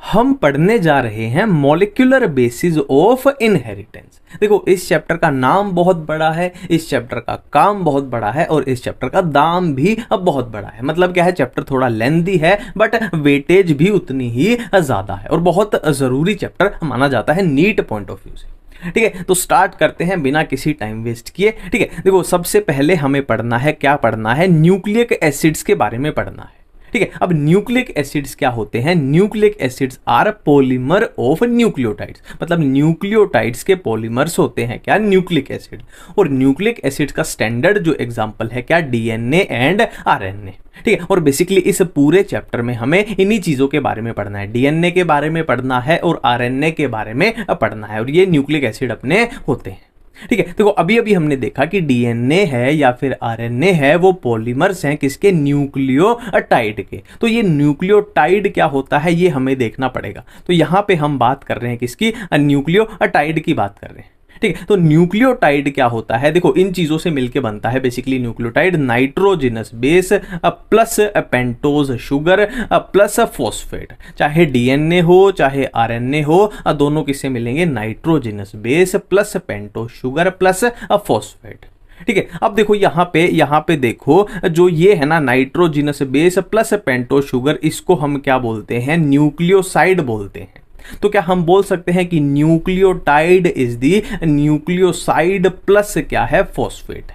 हम पढ़ने जा रहे हैं मॉलिक्यूलर बेसिस ऑफ इनहेरिटेंस। देखो इस चैप्टर का नाम बहुत बड़ा है, इस चैप्टर का काम बहुत बड़ा है और इस चैप्टर का दाम भी बहुत बड़ा है। मतलब क्या है, चैप्टर थोड़ा लेंदी है बट वेटेज भी उतनी ही ज़्यादा है और बहुत ज़रूरी चैप्टर माना जाता है नीट पॉइंट ऑफ व्यू से। ठीक है, तो स्टार्ट करते हैं बिना किसी टाइम वेस्ट किए। ठीक है, देखो सबसे पहले हमें पढ़ना है, क्या पढ़ना है, न्यूक्लिक एसिड्स के बारे में पढ़ना है। ठीक है, अब न्यूक्लिक एसिड्स क्या होते हैं? Nucleic acids are polymer of nucleotides. मतलब न्यूक्लियोटाइड्स के पॉलीमर्स होते हैं क्या? Nucleic acid. और न्यूक्लिक एसिड्स का स्टैंडर्ड जो एग्जांपल है क्या? DNA and RNA. ठीक है, और बेसिकली इस पूरे चैप्टर में हमें इन्हीं चीजों के बारे में पढ़ना है, डीएनए के बारे में पढ़ना है और आरएनए के बारे में पढ़ना है, और ये न्यूक्लिक एसिड अपने होते हैं। ठीक है, देखो अभी अभी हमने देखा कि डीएनए है या फिर आरएनए है वो पॉलीमर्स हैं किसके? न्यूक्लियोटाइड के। तो ये न्यूक्लियोटाइड क्या होता है ये हमें देखना पड़ेगा। तो यहां पे हम बात कर रहे हैं किसकी? न्यूक्लियोटाइड की बात कर रहे हैं। ठीक है, तो न्यूक्लियोटाइड क्या होता है? देखो इन चीजों से मिलके बनता है basically nucleotide, nitrogenous base plus pentose sugar plus phosphate. चाहे डीएनए हो चाहे आरएनए हो, दोनों किससे मिलेंगे? Nitrogenous base plus pentose sugar plus phosphate. ठीक है, अब देखो यहाँ पे देखो जो ये है ना nitrogenous base plus pentose sugar, इसको हम क्या बोलते हैं? न्यूक्लियोसाइड बोलते हैं। तो क्या हम बोल सकते हैं कि nucleotide is the nucleoside plus क्या है? फॉस्फेट।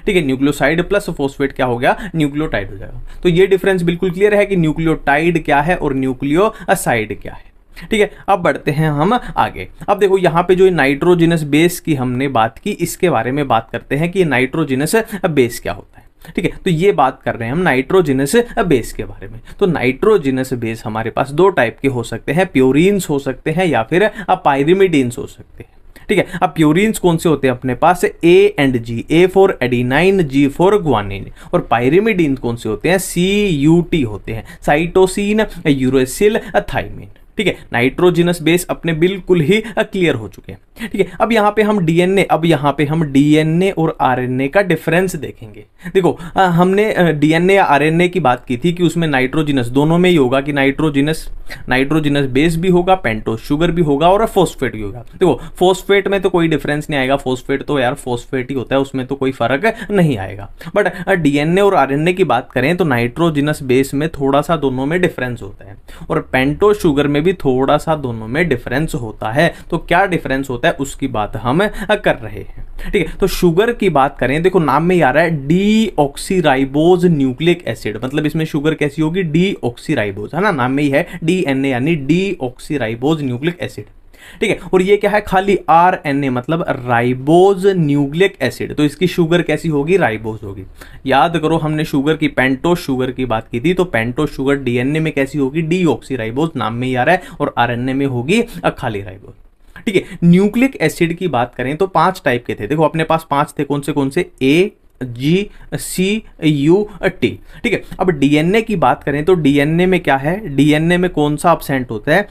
ठीक है, न्यूक्लियोसाइड प्लस फॉस्फेट क्या हो गया? न्यूक्लियोटाइड हो जाएगा। तो ये डिफरेंस बिल्कुल क्लियर है कि न्यूक्लियोटाइड क्या है और न्यूक्लियोसाइड क्या है। ठीक है, अब बढ़ते हैं हम आगे। अब देखो यहाँ पे जो नाइट्रोजिनस बेस की हमने बात की, इसके बारे में बात करते हैं कि नाइट्रोजिनस बेस क्या होता है। ठीक है, तो ये बात कर रहे हैं हम नाइट्रोजिनस बेस के बारे में। तो नाइट्रोजिनस बेस हमारे पास दो टाइप के हो सकते हैं, प्योरीन्स हो सकते हैं या फिर पाइरिमिडीन्स हो सकते हैं। ठीक है, अब प्योरीन्स कौन से होते हैं अपने पास? A and G, A for adenine, G for guanine. और पाइरिमिडीन कौन से होते हैं? CUT होते हैं, साइटोसिन, यूरेसिल, थाइमिन। ठीक है, नाइट्रोजिनस बेस अपने बिल्कुल ही क्लियर हो चुके हैं। ठीक है, अब यहाँ पे हम डीएनए और आरएनए का डिफरेंस देखेंगे। देखो हमने डीएनए या आरएनए की बात की थी कि उसमें नाइट्रोजिनस दोनों में ही होगा कि नाइट्रोजिनस बेस भी होगा, पेंटोज शुगर भी होगा और फॉस्फेट भी होगा। देखो फॉस्फेट में तो कोई डिफरेंस नहीं आएगा, फॉस्फेट तो यार फॉस्फेट ही होता है, उसमें तो कोई फर्क नहीं आएगा। बट डीएनए और आरएनए की बात करें तो नाइट्रोजिनस बेस में थोड़ा सा दोनों में डिफरेंस होता है और पेंटोज शुगर में भी थोड़ा सा दोनों में डिफरेंस होता है। तो क्या डिफरेंस होता है उसकी बात हम कर रहे हैं। ठीक है, तो शुगर की बात करें, देखो नाम में ही आ रहा है डीऑक्सीराइबोज न्यूक्लिक एसिड। मतलब इसमें शुगर कैसी होगी? डीऑक्सीराइबोज, है ना, नाम में ही है डीएनए यानी डीऑक्सीराइबोज न्यूक्लिक एसिड। ठीक है, और ये क्या है? खाली आरएनए मतलब राइबोज न्यूक्लिक एसिड। तो इसकी शुगर कैसी होगी? राइबोज होगी। याद करो हमने शुगर की, पेंटोज शुगर की बात की थी, तो पेंटोज शुगर डीएनए में कैसी होगी? डीऑक्सीराइबोज, नाम में ही आ रहा है, और आरएनए में होगी खाली राइबोज। ठीक है, न्यूक्लिक एसिड की बात करें तो 5 टाइप के थे। देखो अपने पास 5 थे, कौन से? ए, जी, सी, यू, टी। ठीक है, अब डीएनए की बात करें तो डीएनए में क्या है? डीएनए में कौन सा एब्सेंट होता है?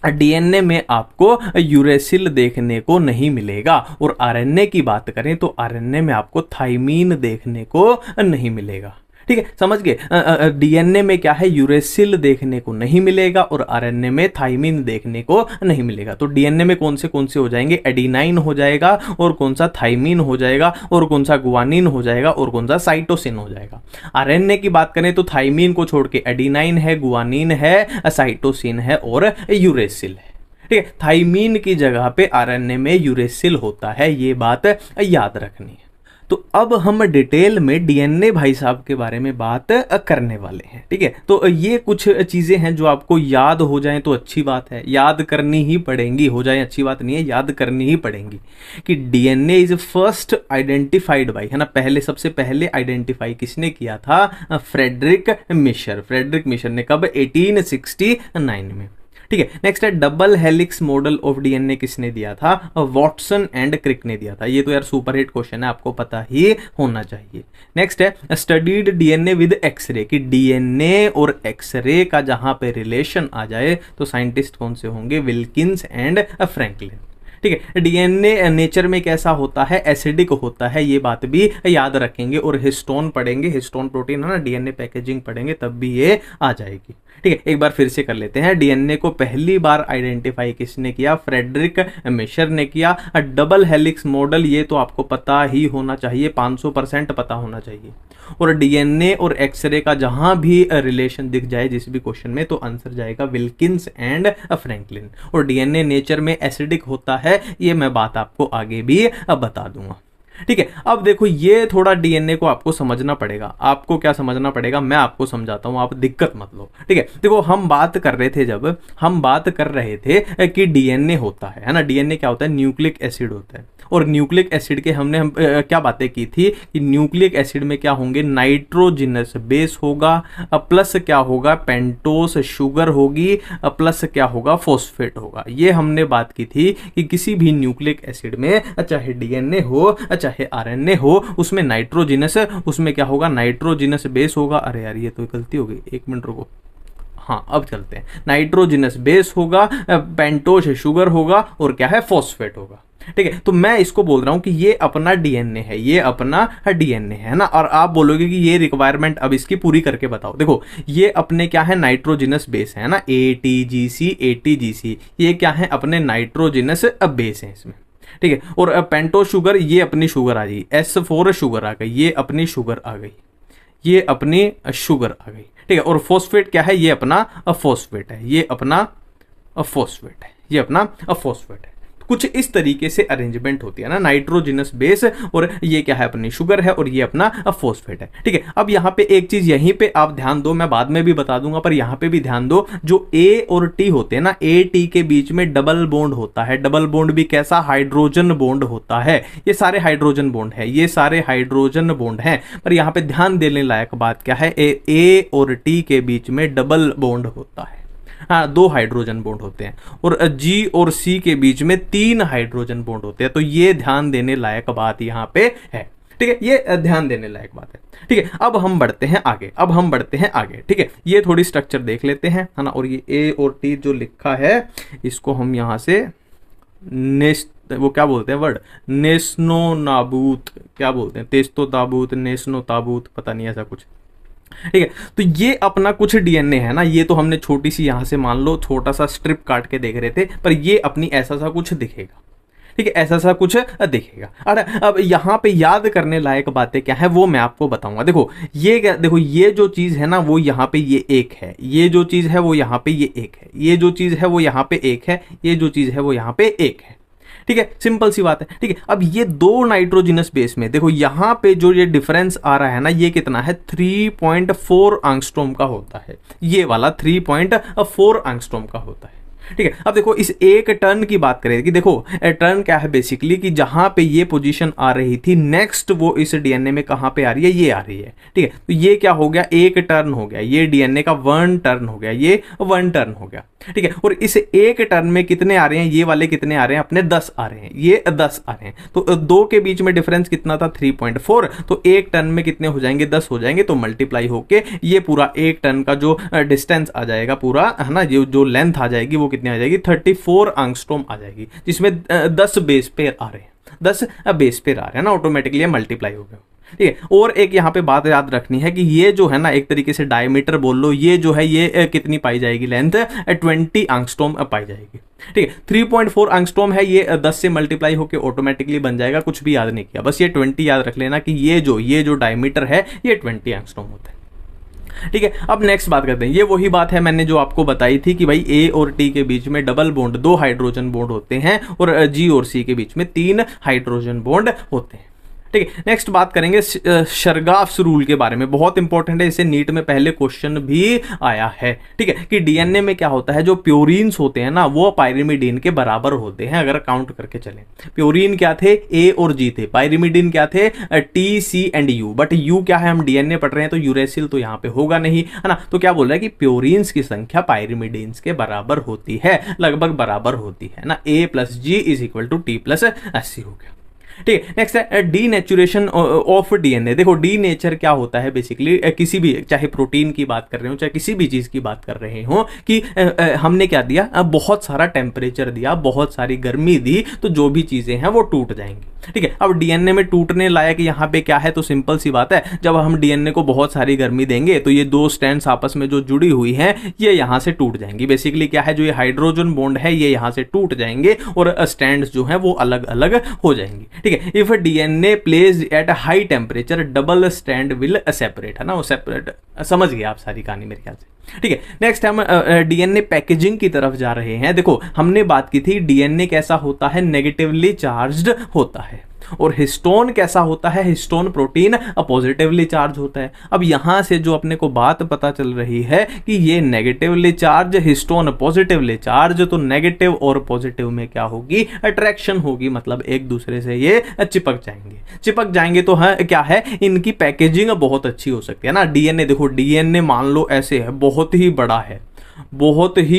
डीएनए में आपको यूरेसिल देखने को नहीं मिलेगा। और आरएनए की बात करें तो आरएनए में आपको थाइमीन देखने को नहीं मिलेगा। ठीक है, समझ गए? डीएनए में क्या है? यूरेसिल देखने को नहीं मिलेगा और आरएनए में थाइमिन देखने को नहीं मिलेगा। तो डीएनए में कौन से हो जाएंगे? एडिनाइन हो जाएगा, और कौन सा? थाइमिन हो जाएगा, और कौन सा? ग्वानिन हो जाएगा, और कौन सा? साइटोसिन हो जाएगा। आरएनए की बात करें तो थाइमिन को छोड़ के एडिनाइन है, ग्वानिन है, साइटोसिन है और यूरेसिल है। ठीक है, थाइमिन की जगह पे आरएनए में यूरेसिल होता है, ये बात याद रखनी है। तो अब हम डिटेल में डीएनए भाई साहब के बारे में बात करने वाले हैं। ठीक है, तो ये कुछ चीज़ें हैं जो आपको याद हो जाएं तो अच्छी बात है, याद करनी ही पड़ेंगी। हो जाए अच्छी बात नहीं है, याद करनी ही पड़ेंगी। कि DNA is first identified by, है ना, सबसे पहले आइडेंटिफाई किसने किया था? फ्रेडरिक मिशर ने कब? 1869 में। ठीक है, नेक्स्ट है double helix model of DNA किसने दिया था? वॉटसन एंड क्रिक ने दिया था। ये तो यार सुपर हिट क्वेश्चन है, आपको पता ही होना चाहिए। नेक्स्ट है स्टडीड डीएनए विद एक्सरे, कि डीएनए और एक्सरे का जहां पे रिलेशन आ जाए तो साइंटिस्ट कौन से होंगे? Wilkins and Franklin. ठीक है। डीएनए नेचर में कैसा होता है, एसिडिक होता है, ये बात भी याद रखेंगे। और हिस्टोन पढ़ेंगे, हिस्टोन प्रोटीन है ना, डीएनए पैकेजिंग पढ़ेंगे तब भी ये आ जाएगी। ठीक है, एक बार फिर से कर लेते हैं। डीएनए को पहली बार आइडेंटिफाई किसने किया, फ्रेडरिक मिशर ने किया। डबल हेलिक्स मॉडल ये तो आपको पता ही होना चाहिए, 500% पता होना चाहिए। और डीएनए और एक्सरे का जहां भी रिलेशन दिख जाए जिस भी क्वेश्चन में, तो आंसर जाएगा विल्किंस एंड फ्रैंकलिन। और डीएनए नेचर में एसिडिक होता है, ये मैं बात आपको आगे भी बता दूंगा। ठीक है, अब देखो ये थोड़ा डीएनए को आपको समझना पड़ेगा। आपको क्या समझना पड़ेगा, मैं आपको समझाता हूं, आप दिक्कत मत लो। ठीक है, देखो हम बात कर रहे थे, जब हम बात कर रहे थे कि डीएनए होता है ना, डीएनए क्या होता है, न्यूक्लिक एसिड होता है। और न्यूक्लिक एसिड के हम क्या बातें की थी कि न्यूक्लिक एसिड में क्या होंगे, नाइट्रोजिनस बेस होगा, प्लस क्या होगा, पेंटोस शुगर होगी, प्लस क्या होगा, फॉस्फेट होगा। ये हमने बात की थी कि किसी भी न्यूक्लिक एसिड में चाहे डीएनए हो चाहे आरएनए हो, उसमें नाइट्रोजिनस, उसमें क्या होगा, नाइट्रोजिनस बेस होगा। अरे यार ये तो गलती हो गई, एक मिनट रुको। हाँ अब चलते हैं। नाइट्रोजिनस बेस होगा, पेंटोस शुगर होगा, और क्या है, फॉस्फेट होगा। ठीक है, तो मैं इसको बोल रहा हूं कि ये अपना डीएनए है, ये अपना डीएनए है ना। और आप बोलोगे कि ये रिक्वायरमेंट अब इसकी पूरी करके बताओ। देखो ये अपने क्या है, नाइट्रोजिनस बेस है ना, एटीजीसी एटीजीसी, ये क्या है, अपने नाइट्रोजिनस बेस है इसमें। ठीक है, और पेंटो शुगर, ये अपनी शुगर आ गई, S4 शुगर आ गई, ये अपनी शुगर आ गई, ये अपनी शुगर आ गई। ठीक है, और फॉस्फेट क्या है, ये अपना फॉस्फेट है, ये अपना फॉस्फेट है, ये अपना फॉस्फेट है। कुछ इस तरीके से अरेंजमेंट होती है ना, नाइट्रोजिनस बेस, और ये क्या है, अपनी शुगर है, और ये अपना फॉस्फेट है। ठीक है, अब यहाँ पे एक चीज यहीं पे आप ध्यान दो, मैं बाद में भी बता दूंगा, पर यहाँ पे भी ध्यान दो, जो ए और टी होते हैं ना, ए टी के बीच में डबल बॉन्ड होता है। डबल बॉन्ड भी कैसा, हाइड्रोजन बॉन्ड होता है। ये सारे हाइड्रोजन बॉन्ड है, ये सारे हाइड्रोजन बॉन्ड है। पर यहाँ पे ध्यान देने लायक बात क्या है, ए और टी के बीच में डबल बॉन्ड होता है। हाँ, 2 हाइड्रोजन बॉन्ड होते हैं, और जी और सी के बीच में 3 हाइड्रोजन बॉन्ड होते हैं। तो ये ध्यान देने लायक बात यहाँ पे है। ठीक है, ये ध्यान देने लायक बात है। ठीक है, अब हम बढ़ते हैं आगे, अब हम बढ़ते हैं आगे। ठीक है, ये थोड़ी स्ट्रक्चर देख लेते हैं, है ना। और ये ए और टी जो लिखा है, इसको हम यहाँ से वो क्या बोलते हैं वर्ड, नेस्नो नाबूत, क्या बोलते हैं, तेस्तो ताबूत, नेस्नो ताबूत, पता नहीं ऐसा कुछ। ठीक है, तो ये अपना कुछ डीएनए है ना, ये तो हमने छोटी सी यहां से मान लो छोटा सा स्ट्रिप काट के देख रहे थे, पर ये अपनी ऐसा सा कुछ दिखेगा। ठीक है, ऐसा सा कुछ दिखेगा। अरे अब यहाँ पे याद करने लायक बातें क्या है वो मैं आपको बताऊंगा। देखो ये क्या, देखो ये जो चीज है ना वो यहाँ पे ये एक है, ये जो चीज है वो यहाँ पे ये एक है, ये जो चीज है वो यहाँ पे एक है, ये जो चीज है वो यहाँ पे एक है। ठीक है, सिंपल सी बात है। ठीक है, अब ये 2 नाइट्रोजिनस बेस में देखो यहाँ पे जो ये डिफरेंस आ रहा है ना, ये कितना है, 3.4 एंगस्ट्रॉम का होता है। ये वाला 3.4 एंगस्ट्रॉम का होता है। ठीक है, अब देखो इस एक टर्न की बात करें कि देखो टर्न क्या है बेसिकली, कि जहां पे ये पोजीशन आ रही थी, नेक्स्ट वो इस डीएनए में कहां पे आ रही है, ये आ रही है। ठीक है, तो ये क्या हो गया, एक टर्न हो गया, ये डीएनए का 1 टर्न हो गया, ये 1 टर्न हो गया। ठीक है, और इस एक टर्न में कितने आ रहे हैं, ये वाले कितने आ रहे हैं, अपने 10 आ रहे हैं, ये 10 आ रहे हैं। तो 2 के बीच में डिफरेंस कितना था, 3.4, तो एक टर्न में कितने हो जाएंगे, 10 हो जाएंगे। तो मल्टीप्लाई होके ये पूरा एक टर्न का जो डिस्टेंस आ जाएगा पूरा, है ना, जो लेंथ आ जाएगी वो कितनी आ जाएगी, 34 एंगस्ट्रॉम आ जाएगी, जिसमें 10 बेस पेयर आ रहे हैं, 10 बेस पेयर आ रहे हैं ना, ऑटोमेटिकली मल्टीप्लाई हो गया। ठीक है, और एक यहाँ पे बात याद रखनी है कि ये जो है ना, एक तरीके से डायमीटर बोल लो, ये जो है ये कितनी पाई जाएगी, लेंथ 20 एंगस्ट्रॉम पाई जाएगी। ठीक है, 3.4 एंगस्ट्रॉम है, ये 10 से मल्टीप्लाई होकर ऑटोमेटिकली बन जाएगा। कुछ भी याद नहीं किया, बस ये 20 याद रख लेना कि ये जो डायमीटर है ये 20 एंगस्ट्रॉम होता है। ठीक है, अब नेक्स्ट बात करते हैं। ये वही बात है मैंने जो आपको बताई थी कि भाई ए और टी के बीच में डबल बॉन्ड, 2 हाइड्रोजन बॉन्ड होते हैं, और जी और सी के बीच में 3 हाइड्रोजन बॉन्ड होते हैं। ठीक है, नेक्स्ट बात करेंगे शर्गाफ्स रूल के बारे में, बहुत इंपॉर्टेंट है, इसे नीट में पहले क्वेश्चन भी आया है। ठीक है, कि डीएनए में क्या होता है, जो प्योरीन्स होते हैं ना वो पायरिमिडीन के बराबर होते हैं, अगर काउंट करके चलें। प्योरीन क्या थे, ए और जी थे, पायरिमिडीन क्या थे, T, C and U. But U क्या है, हम डीएनए पढ़ रहे हैं तो यूरेसिल तो यहाँ पे होगा नहीं, है ना। तो क्या बोल रहा है कि प्योरीन्स की संख्या पायरिमिडीन्स के बराबर होती है, लगभग बराबर होती है ना, A + G = T + C हो गया। ठीक है। नेक्स्ट है डीनेचुरेशन ऑफ डीएनए। देखो डीनेचर क्या होता है बेसिकली, किसी भी, चाहे प्रोटीन की बात कर रहे हो चाहे किसी भी चीज़ की बात कर रहे हो, कि हमने क्या दिया, बहुत सारा टेम्परेचर दिया, बहुत सारी गर्मी दी, तो जो भी चीज़ें हैं वो टूट जाएंगी। ठीक है। अब डीएनए में टूटने लायक यहाँ पे क्या है, तो सिंपल सी बात है, जब हम डीएनए को बहुत सारी गर्मी देंगे तो ये दो स्ट्रैंड्स आपस में जो जुड़ी हुई हैं ये यहाँ से टूट जाएंगी। बेसिकली क्या है, जो ये हाइड्रोजन बॉन्ड है ये यहाँ से टूट जाएंगे और स्ट्रैंड्स जो हैं वो अलग अलग हो जाएंगी। ठीक है। If DNA placed at high temperature double strand will separate, है ना, वो सेपरेट, समझ गए आप सारी कहानी मेरे ख्याल से। ठीक है। नेक्स्ट हम डीएनए पैकेजिंग की तरफ जा रहे हैं। देखो हमने बात की थी डीएनए कैसा होता है, नेगेटिवली चार्ज्ड होता है, और हिस्टोन कैसा होता है, हिस्टोन प्रोटीन पॉजिटिवली चार्ज होता है। अब यहां से जो अपने को बात पता चल रही है कि ये negatively charge, histone positively charge, तो नेगेटिव और पॉजिटिव में क्या होगी, अट्रैक्शन होगी, मतलब एक दूसरे से ये चिपक जाएंगे तो हाँ क्या है, इनकी पैकेजिंग बहुत अच्छी हो सकती है ना। डीएनए देखो, डीएनए मान लो ऐसे है, बहुत ही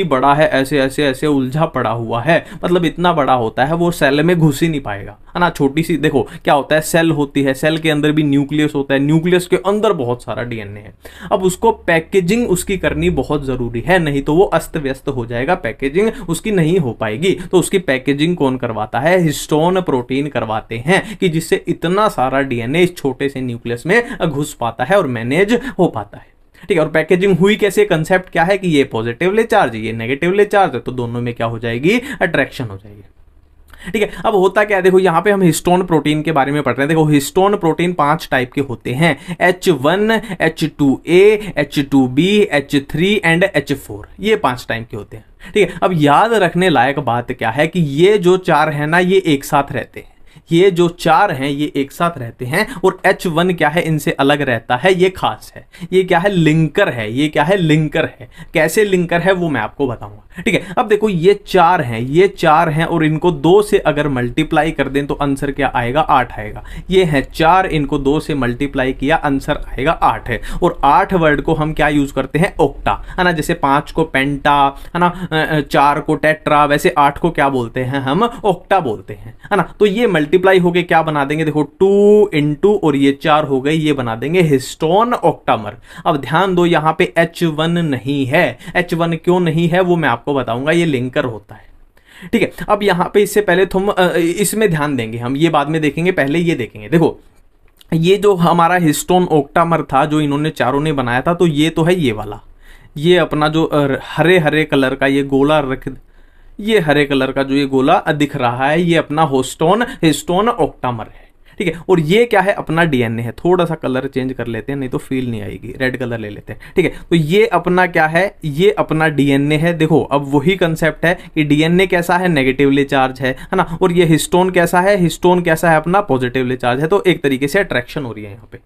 बड़ा है, ऐसे उलझा पड़ा हुआ है, मतलब इतना बड़ा होता है वो सेल में घुस ही नहीं पाएगा, है ना। छोटी सी देखो क्या होता है, सेल होती है, सेल के अंदर भी न्यूक्लियस होता है, न्यूक्लियस के अंदर बहुत सारा डीएनए है। अब उसको पैकेजिंग उसकी करनी बहुत जरूरी है, नहीं तो वो अस्त व्यस्त हो जाएगा, पैकेजिंग उसकी नहीं हो पाएगी। तो उसकी पैकेजिंग कौन करवाता है, हिस्टोन प्रोटीन करवाते हैं, कि जिससे इतना सारा डीएनए इस छोटे से न्यूक्लियस में घुस पाता है और मैनेज हो पाता है। ठीक है। और पैकेजिंग हुई कैसे, कंसेप्ट क्या है कि ये पॉजिटिवली चार्ज, ये नेगेटिवली चार्ज है, तो दोनों में क्या हो जाएगी, अट्रैक्शन हो जाएगी। ठीक है। अब होता क्या है, देखो यहाँ पे हम हिस्टोन प्रोटीन के बारे में पढ़ रहे हैं। देखो हिस्टोन प्रोटीन 5 टाइप के होते हैं, H1, H2A, H2B, H3 and H4, ये 5 टाइप के होते हैं। ठीक है। अब याद रखने लायक बात क्या है कि ये जो 4 है ना, ये एक साथ रहते हैं, ये जो 4 हैं ये एक साथ रहते हैं, और H1 क्या है, इनसे अलग रहता है, ये खास है, ये क्या है, लिंकर है, ये क्या है, लिंकर है। कैसे लिंकर है वो मैं आपको बताऊंगा। ठीक है। अब देखो ये 4 हैं, ये 4 हैं, और इनको 2 से अगर मल्टीप्लाई कर दें तो आंसर क्या आएगा, 8 आएगा। ये है 4, इनको 2 से मल्टीप्लाई किया, आंसर आएगा 8 है। और 8 वर्ड को हम क्या यूज करते हैं, ओक्टा, है ना। जैसे 5 को पेंटा, है ना, 4 को टेट्रा, वैसे 8 को क्या बोलते हैं हम, ओक्टा बोलते हैं, है ना। तो ये मल्टीप्लाई होके क्या बना देंगे, देखो 2 इंटू और ये 4 हो गई, ये बना देंगे हिस्टोन ऑक्टामर। अब ध्यान दो यहाँ पे H1 नहीं है, H1 क्यों नहीं है वो मैं आपको बताऊंगा, ये लिंकर होता है। ठीक है। अब यहाँ पे इससे पहले तुम इसमें ध्यान देंगे, हम ये बाद में देखेंगे, पहले ये देखेंगे। देखो ये जो हमारा हिस्टोन ऑक्टामर था, जो इन्होंने चारों ने बनाया था, तो ये तो है ये वाला, ये अपना जो हरे हरे कलर का ये गोला ये हरे कलर का जो ये गोला दिख रहा है, ये अपना हिस्टोन ऑक्टामर है। ठीक है। और ये क्या है, अपना डीएनए है। थोड़ा सा कलर चेंज कर लेते हैं, नहीं तो फील नहीं आएगी, रेड कलर ले लेते हैं। ठीक है। तो ये अपना क्या है, ये अपना डीएनए है। देखो अब वही कंसेप्ट है कि डीएनए कैसा है, नेगेटिवली चार्ज है ना। और ये हिस्टोन कैसा है, हिस्टोन कैसा है, अपना पॉजिटिवली चार्ज है। तो एक तरीके से अट्रैक्शन हो रही है यहाँ पे।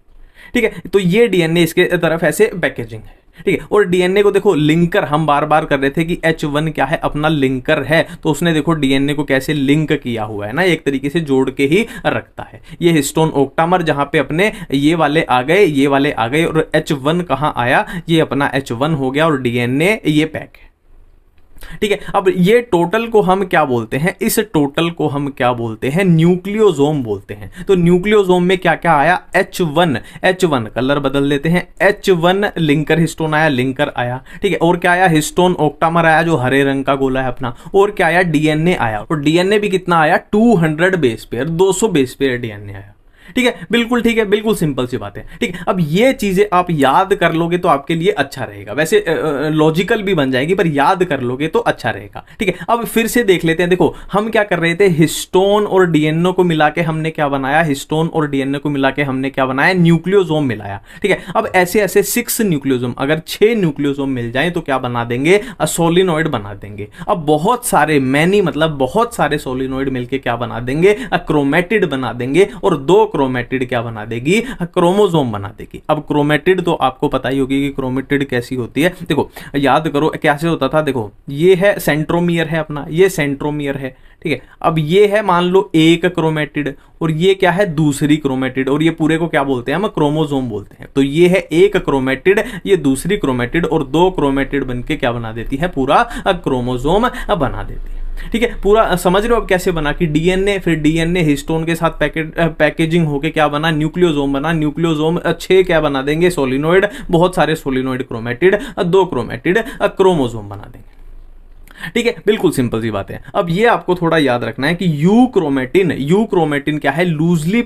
ठीक है। तो ये डीएनए इसके तरफ ऐसे पैकेजिंग है। ठीक है। और डीएनए को देखो लिंकर, हम बार बार कर रहे थे कि H1 क्या है, अपना लिंकर है, तो उसने देखो डीएनए को कैसे लिंक किया हुआ है ना, एक तरीके से जोड़ के ही रखता है। ये हिस्टोन ऑक्टामर जहां पे अपने ये वाले आ गए, ये वाले आ गए, और H1 कहां आया, ये अपना H1 हो गया, और डीएनए ये पैक है। ठीक है। अब ये टोटल को हम क्या बोलते हैं, इस टोटल को हम क्या बोलते हैं, न्यूक्लियोसोम बोलते हैं। तो न्यूक्लियोसोम में क्या क्या आया, H1 कलर बदल देते हैं, H1 लिंकर हिस्टोन आया, लिंकर आया। ठीक है। और क्या आया, हिस्टोन ऑक्टामर आया, जो हरे रंग का गोला है अपना। और क्या आया, डीएनए आया, और डीएनए भी कितना आया, 200 base pair, 200 base pair DNA आया। ठीक है। बिल्कुल ठीक है, बिल्कुल सिंपल सी बात है। ठीक है। अब ये चीजें आप याद कर लोगे तो आपके लिए अच्छा रहेगा, वैसे लॉजिकल भी बन जाएगी, पर याद कर लोगे तो अच्छा रहेगा। ठीक है। अब फिर से देख लेते हैं। देखो हम क्या कर रहे थे, हिस्टोन और डीएनए को मिला के हमने क्या बनाया, हिस्टोन और डीएनए को मिला के हमने क्या बनाया, न्यूक्लियोसोम मिलाया। ठीक है। अब ऐसे ऐसे 6 न्यूक्लियोसोम, अगर 6 न्यूक्लियोसोम मिल जाए तो क्या बना देंगे, सोलिनॉइड बना देंगे। अब बहुत सारे मतलब बहुत सारे सोलिनॉइड मिलके क्या बना देंगे, क्रोमेटिड बना देंगे, और 2 क्रोमेटिड क्या बना देगी, क्रोमोसोम बना देगी। अब क्रोमेटिड तो आपको पता ही होगी कि क्रोमेटिड कैसी होती है। देखो याद करो कैसे होता था। देखो ये है सेंट्रोमियर है अपना, ये सेंट्रोमियर है। ठीक है। अब ये है मान लो एक क्रोमेटिड, और ये क्या है, दूसरी क्रोमेटिड, और ये पूरे को क्या बोलते हैं हम, क्रोमोसोम बोलते हैं। तो ये है एक क्रोमेटिड, ये दूसरी क्रोमेटिड, और 2 क्रोमेटिड बनके क्या बना देती है, पूरा क्रोमोसोम बना देती है। ठीक है, पूरा समझ रहे हो अब कैसे बना कि डीएनए, फिर डीएनए हिस्टोन के साथ पैकेजिंग होके क्या बना, न्यूक्लियोसोम बना, न्यूक्लियोसोम 6 क्या बना देंगे, सोलिनोइड, बहुत सारे सोलिनोइड क्रोमेटिड, 2 क्रोमेटिड क्रोमोसोम बना देंगे। ठीक है, बिल्कुल सिंपल सी बात है। अब ये आपको थोड़ा याद रखना है कि यू क्रोमेटिन क्या है, लूजली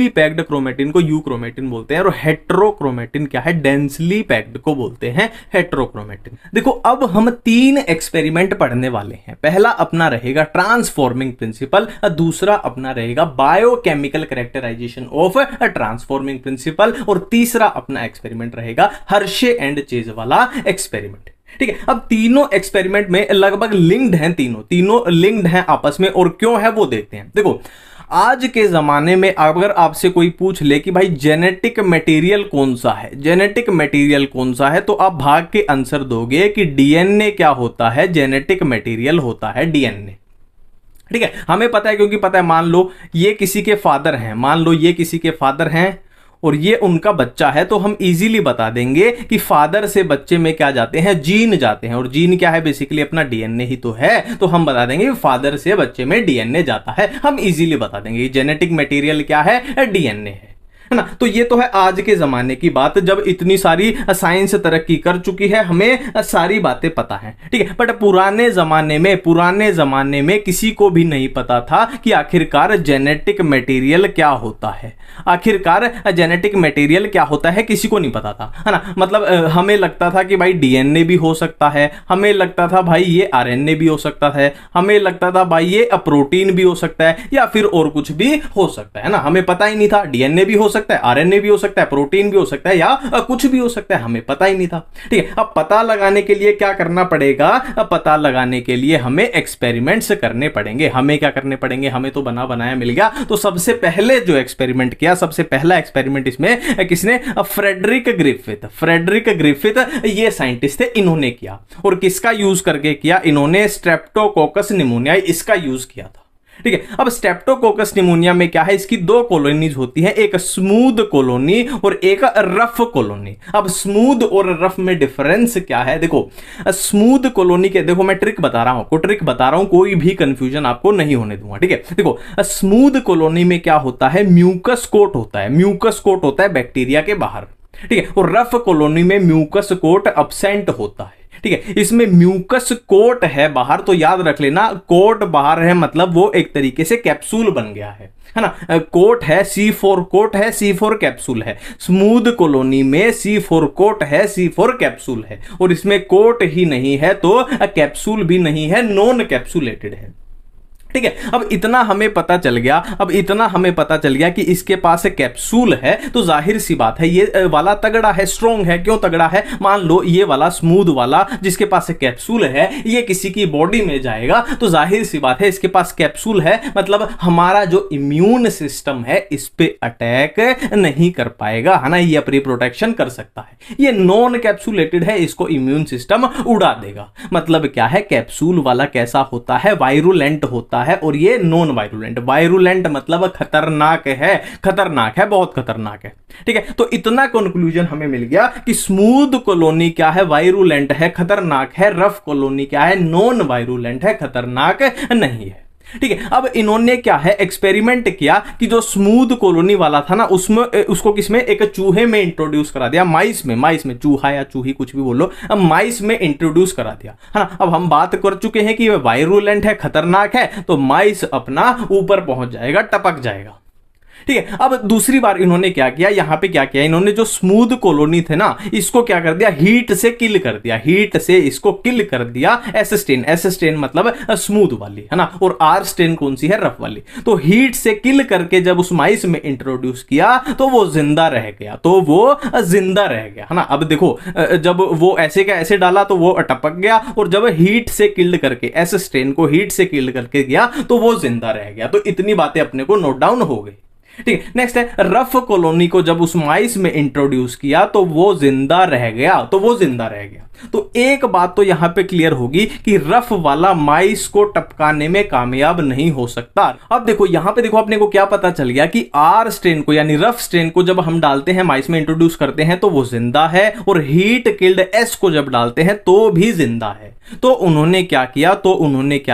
पैक्ड क्रोमेटिन को यू क्रोमेटिन बोलते हैं, और हेट्रोक्रोमेटिन क्या है, डेंसली पैक्ड को बोलते हैं हेट्रोक्रोमेटिन। देखो अब हम 3 एक्सपेरिमेंट पढ़ने वाले हैं। पहला अपना रहेगा ट्रांसफॉर्मिंग प्रिंसिपल, दूसरा अपना रहेगा biochemical characterization of transforming principle, और तीसरा अपना एक्सपेरिमेंट रहेगा हर्शे एंड चेज वाला एक्सपेरिमेंट। ठीक है, अब तीनों एक्सपेरिमेंट में लगभग लिंक्ड हैं, तीनों लिंक्ड हैं आपस में, और क्यों है वो देखते हैं। देखो आज के जमाने में अगर आपसे कोई पूछ ले कि भाई जेनेटिक मटेरियल कौन सा है, जेनेटिक मटेरियल कौन सा है, तो आप भाग के आंसर दोगे कि डीएनए क्या होता है, जेनेटिक मटेरियल होता है डीएनए। ठीक है, हमें पता है, क्योंकि पता है, मान लो ये किसी के फादर हैं और ये उनका बच्चा है, तो हम इजीली बता देंगे कि फादर से बच्चे में क्या जाते हैं, जीन जाते हैं, और जीन क्या है, बेसिकली अपना डीएनए ही तो है, तो हम बता देंगे फादर से बच्चे में डीएनए जाता है। हम इजीली बता देंगे जेनेटिक मटेरियल क्या है, डीएनए है ना। तो ये तो है आज के जमाने की बात, जब इतनी सारी साइंस तरक्की कर चुकी है, हमें सारी बातें पता है। ठीक है, बट पुराने जमाने में किसी को भी नहीं पता था कि आखिरकार जेनेटिक मटेरियल क्या होता है, किसी को नहीं पता था, है ना। मतलब हमें लगता था कि भाई डीएनए भी हो सकता है, हमें लगता था भाई ये आरएनए भी हो सकता है, हमें लगता था भाई ये प्रोटीन भी हो सकता है, या फिर और कुछ भी हो सकता है ना। हमें पता ही नहीं था, डीएनए भी हो सकता है, आरएनए भी हो सकता है, प्रोटीन भी हो सकता है, या कुछ भी हो सकता है, हमें पता ही नहीं था। ठीक है, अब पता लगाने के लिए क्या करना पड़ेगा, पता लगाने के लिए हमें एक्सपेरिमेंट्स करने पड़ेंगे। हमें क्या करने पड़ेंगे, हमें तो बना बनाया मिल गया। तो सबसे पहले जो एक्सपेरिमेंट किया, सबसे पहला एक्सपेरिमेंट इसमें किसने, फ्रेडरिक ग्रिफिथ ये साइंटिस्ट थे, इन्होंने किया। और किसका यूज करके किया, इन्होंने स्ट्रेप्टोकोकस निमोनिया इसका यूज किया था। ठीक है, अब स्ट्रेप्टोकोकस निमोनिया में क्या है, इसकी 2 कॉलोनीज होती हैं, एक स्मूथ कॉलोनी और एक रफ कॉलोनी। अब स्मूथ और रफ में डिफरेंस क्या है, देखो स्मूथ कॉलोनी के, देखो मैं ट्रिक बता रहा हूं, कोई भी कंफ्यूजन आपको नहीं होने दूंगा। ठीक है, देखो स्मूथ कॉलोनी में क्या होता है, म्यूकस कोट होता है बैक्टीरिया के बाहर। ठीक है, और रफ कॉलोनी में म्यूकस कोट अब्सेंट होता है। ठीक है, इसमें म्यूकस कोट है बाहर, तो याद रख लेना कोट बाहर है, मतलब वो एक तरीके से कैप्सूल बन गया है ना। कोट है, C4 कोट है, C4 कैप्सूल है। स्मूथ कॉलोनी में C4 कोट है, C4 कैप्सूल है, और इसमें कोट ही नहीं है तो कैप्सूल भी नहीं है, नॉन कैप्सुलेटेड है। ठीक है, अब इतना हमें पता चल गया कि इसके पास कैप्सूल है, तो जाहिर सी बात है ये वाला तगड़ा है, स्ट्रॉन्ग है। क्यों तगड़ा है, मान लो ये वाला स्मूथ वाला जिसके पास कैप्सूल है, ये किसी की बॉडी में जाएगा, तो जाहिर सी बात है इसके पास कैप्सूल है, मतलब हमारा जो इम्यून सिस्टम है इस पे अटैक नहीं कर पाएगा, है ना। ये अपनी प्रोटेक्शन कर सकता है। ये नॉन कैप्सुलेटेड है, इसको इम्यून सिस्टम उड़ा देगा। मतलब क्या है, कैप्सूल वाला कैसा होता है, वायरुलेंट होता है, और ये नॉन वायरुलेंट मतलब खतरनाक है, बहुत खतरनाक है। ठीक है, तो इतना कंक्लूजन हमें मिल गया कि स्मूथ कॉलोनी क्या है, वायरुलेंट है, खतरनाक है। रफ कॉलोनी क्या है, नॉन वायरुलेंट है, खतरनाक नहीं है। ठीक है, अब इन्होंने क्या है, एक्सपेरिमेंट किया कि जो स्मूथ कॉलोनी वाला था ना, उसमें उसको किसमें, एक चूहे में इंट्रोड्यूस करा दिया, माइस में, चूहा या चूही कुछ भी बोलो, अब माइस में इंट्रोड्यूस करा दिया, है ना। अब हम बात कर चुके हैं कि वायरुलेंट है, खतरनाक है, तो माइस अपना ऊपर पहुंच जाएगा, टपक जाएगा। ठीक है, अब दूसरी बार इन्होंने क्या किया, यहां पे क्या किया, इन्होंने जो स्मूथ कॉलोनी थे ना, इसको क्या कर दिया, हीट से किल कर दिया, एस स्टेन मतलब स्मूथ वाली, है ना, और आर स्टेन कौन सी है, रफ वाली। तो हीट से किल करके जब उस माइस में इंट्रोड्यूस किया तो वो जिंदा रह गया, है ना। अब देखो जब वो ऐसे का ऐसे डाला तो वो टपक गया, और जब हीट से किल्ड करके, एस स्टेन को हीट से किल्ड करके गया तो वो जिंदा रह गया। तो इतनी बातें अपने को नोट डाउन हो गई। ठीक है, नेक्स्ट है रफ कॉलोनी को जब उस माइस में इंट्रोड्यूस किया तो वो जिंदा रह गया, तो एक बात तो यहां पे क्लियर होगी कि रफ वाला माइस को टपकाने में कामयाब नहीं हो सकता। अब देखो यहां पे देखो अपने को क्या पता चल गया कि आर स्ट्रेन को यानी रफ स्ट्रेन को जब हम डालते हैं माइस में इंट्रोड्यूस करते हैं तो वो जिंदा है, और हीट किल्ड एस को जब डालते हैं तो भी जिंदा है। तो उन्होंने क्या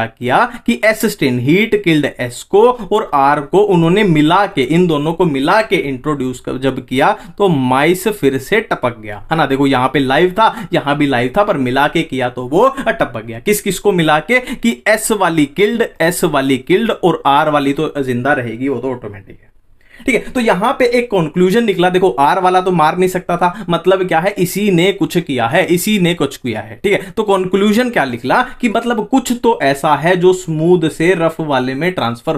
किया कि S strain heat killed S को और आर को उन्होंने मिला के, इन दोनों को मिला के इंट्रोड्यूस जब किया तो माइस फिर से टपक गया, है ना। देखो यहां पे लाइव था, यहां भी लाइव था, पर मिला के किया तो वो टपक गया। किस किस को मिला के कि एस वाली किल्ड और आर वाली तो जिंदा रहेगी, वो तो ऑटोमेटिक है। ठीक है, तो यहां पे एक कंक्लूजन निकला। देखो आर वाला तो मार नहीं सकता था, मतलब क्या है, इसी ने कुछ किया है, ठीक है। तो कंक्लूजन क्या निकला कि मतलब कुछ तो ऐसा है जो स्मूथ से रफ वाले में ट्रांसफर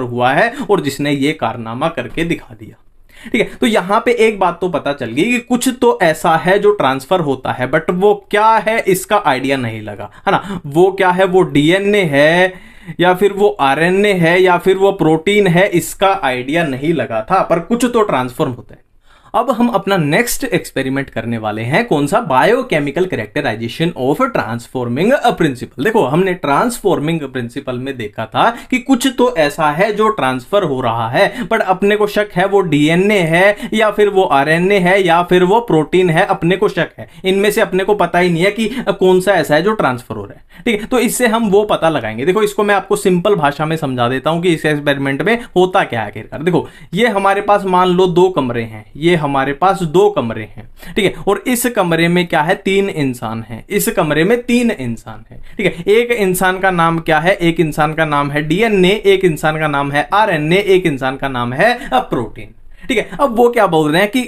हुआ है, और जिसने ये कारनामा करके दिखा दिया। ठीक है, तो यहां पे एक बात तो पता चल गई कि कुछ तो ऐसा है जो ट्रांसफर होता है, बट वो क्या है इसका आइडिया नहीं लगा, है ना। वो क्या है, वो डीएनए है या फिर वो आरएनए है या फिर वो प्रोटीन है, इसका आइडिया नहीं लगा था, पर कुछ तो ट्रांसफॉर्म होता है। अब हम अपना नेक्स्ट एक्सपेरिमेंट करने वाले हैं, कौन सा, biochemical characterization of transforming principle. देखो हमने ट्रांसफॉर्मिंग प्रिंसिपल में देखा था कि कुछ तो ऐसा है जो ट्रांसफर हो रहा है, बट अपने को शक है वो डीएनए है या फिर वो आरएनए है या फिर वो प्रोटीन है, अपने को शक है। इनमें से अपने को पता ही नहीं है कि कौन सा ऐसा है जो ट्रांसफर हो रहा है। ठीक है, तो इससे हम वो पता लगाएंगे। देखो इसको मैं आपको सिंपल भाषा में समझा देता हूं कि इस एक्सपेरिमेंट में होता क्या है आखिरकार। देखो ये हमारे पास मान लो 2 कमरे हैं, ये हमारे पास 2 कमरे हैं, ठीक है, और इस कमरे में क्या है, 3 इंसान हैं, इस कमरे में 3 इंसान हैं, ठीक है। एक इंसान का नाम क्या है, एक इंसान का नाम है डीएनए, एक इंसान का नाम है आरएनए, एक इंसान का नाम है प्रोटीन। ठीक है, अब वो क्या बोल रहे हैं कि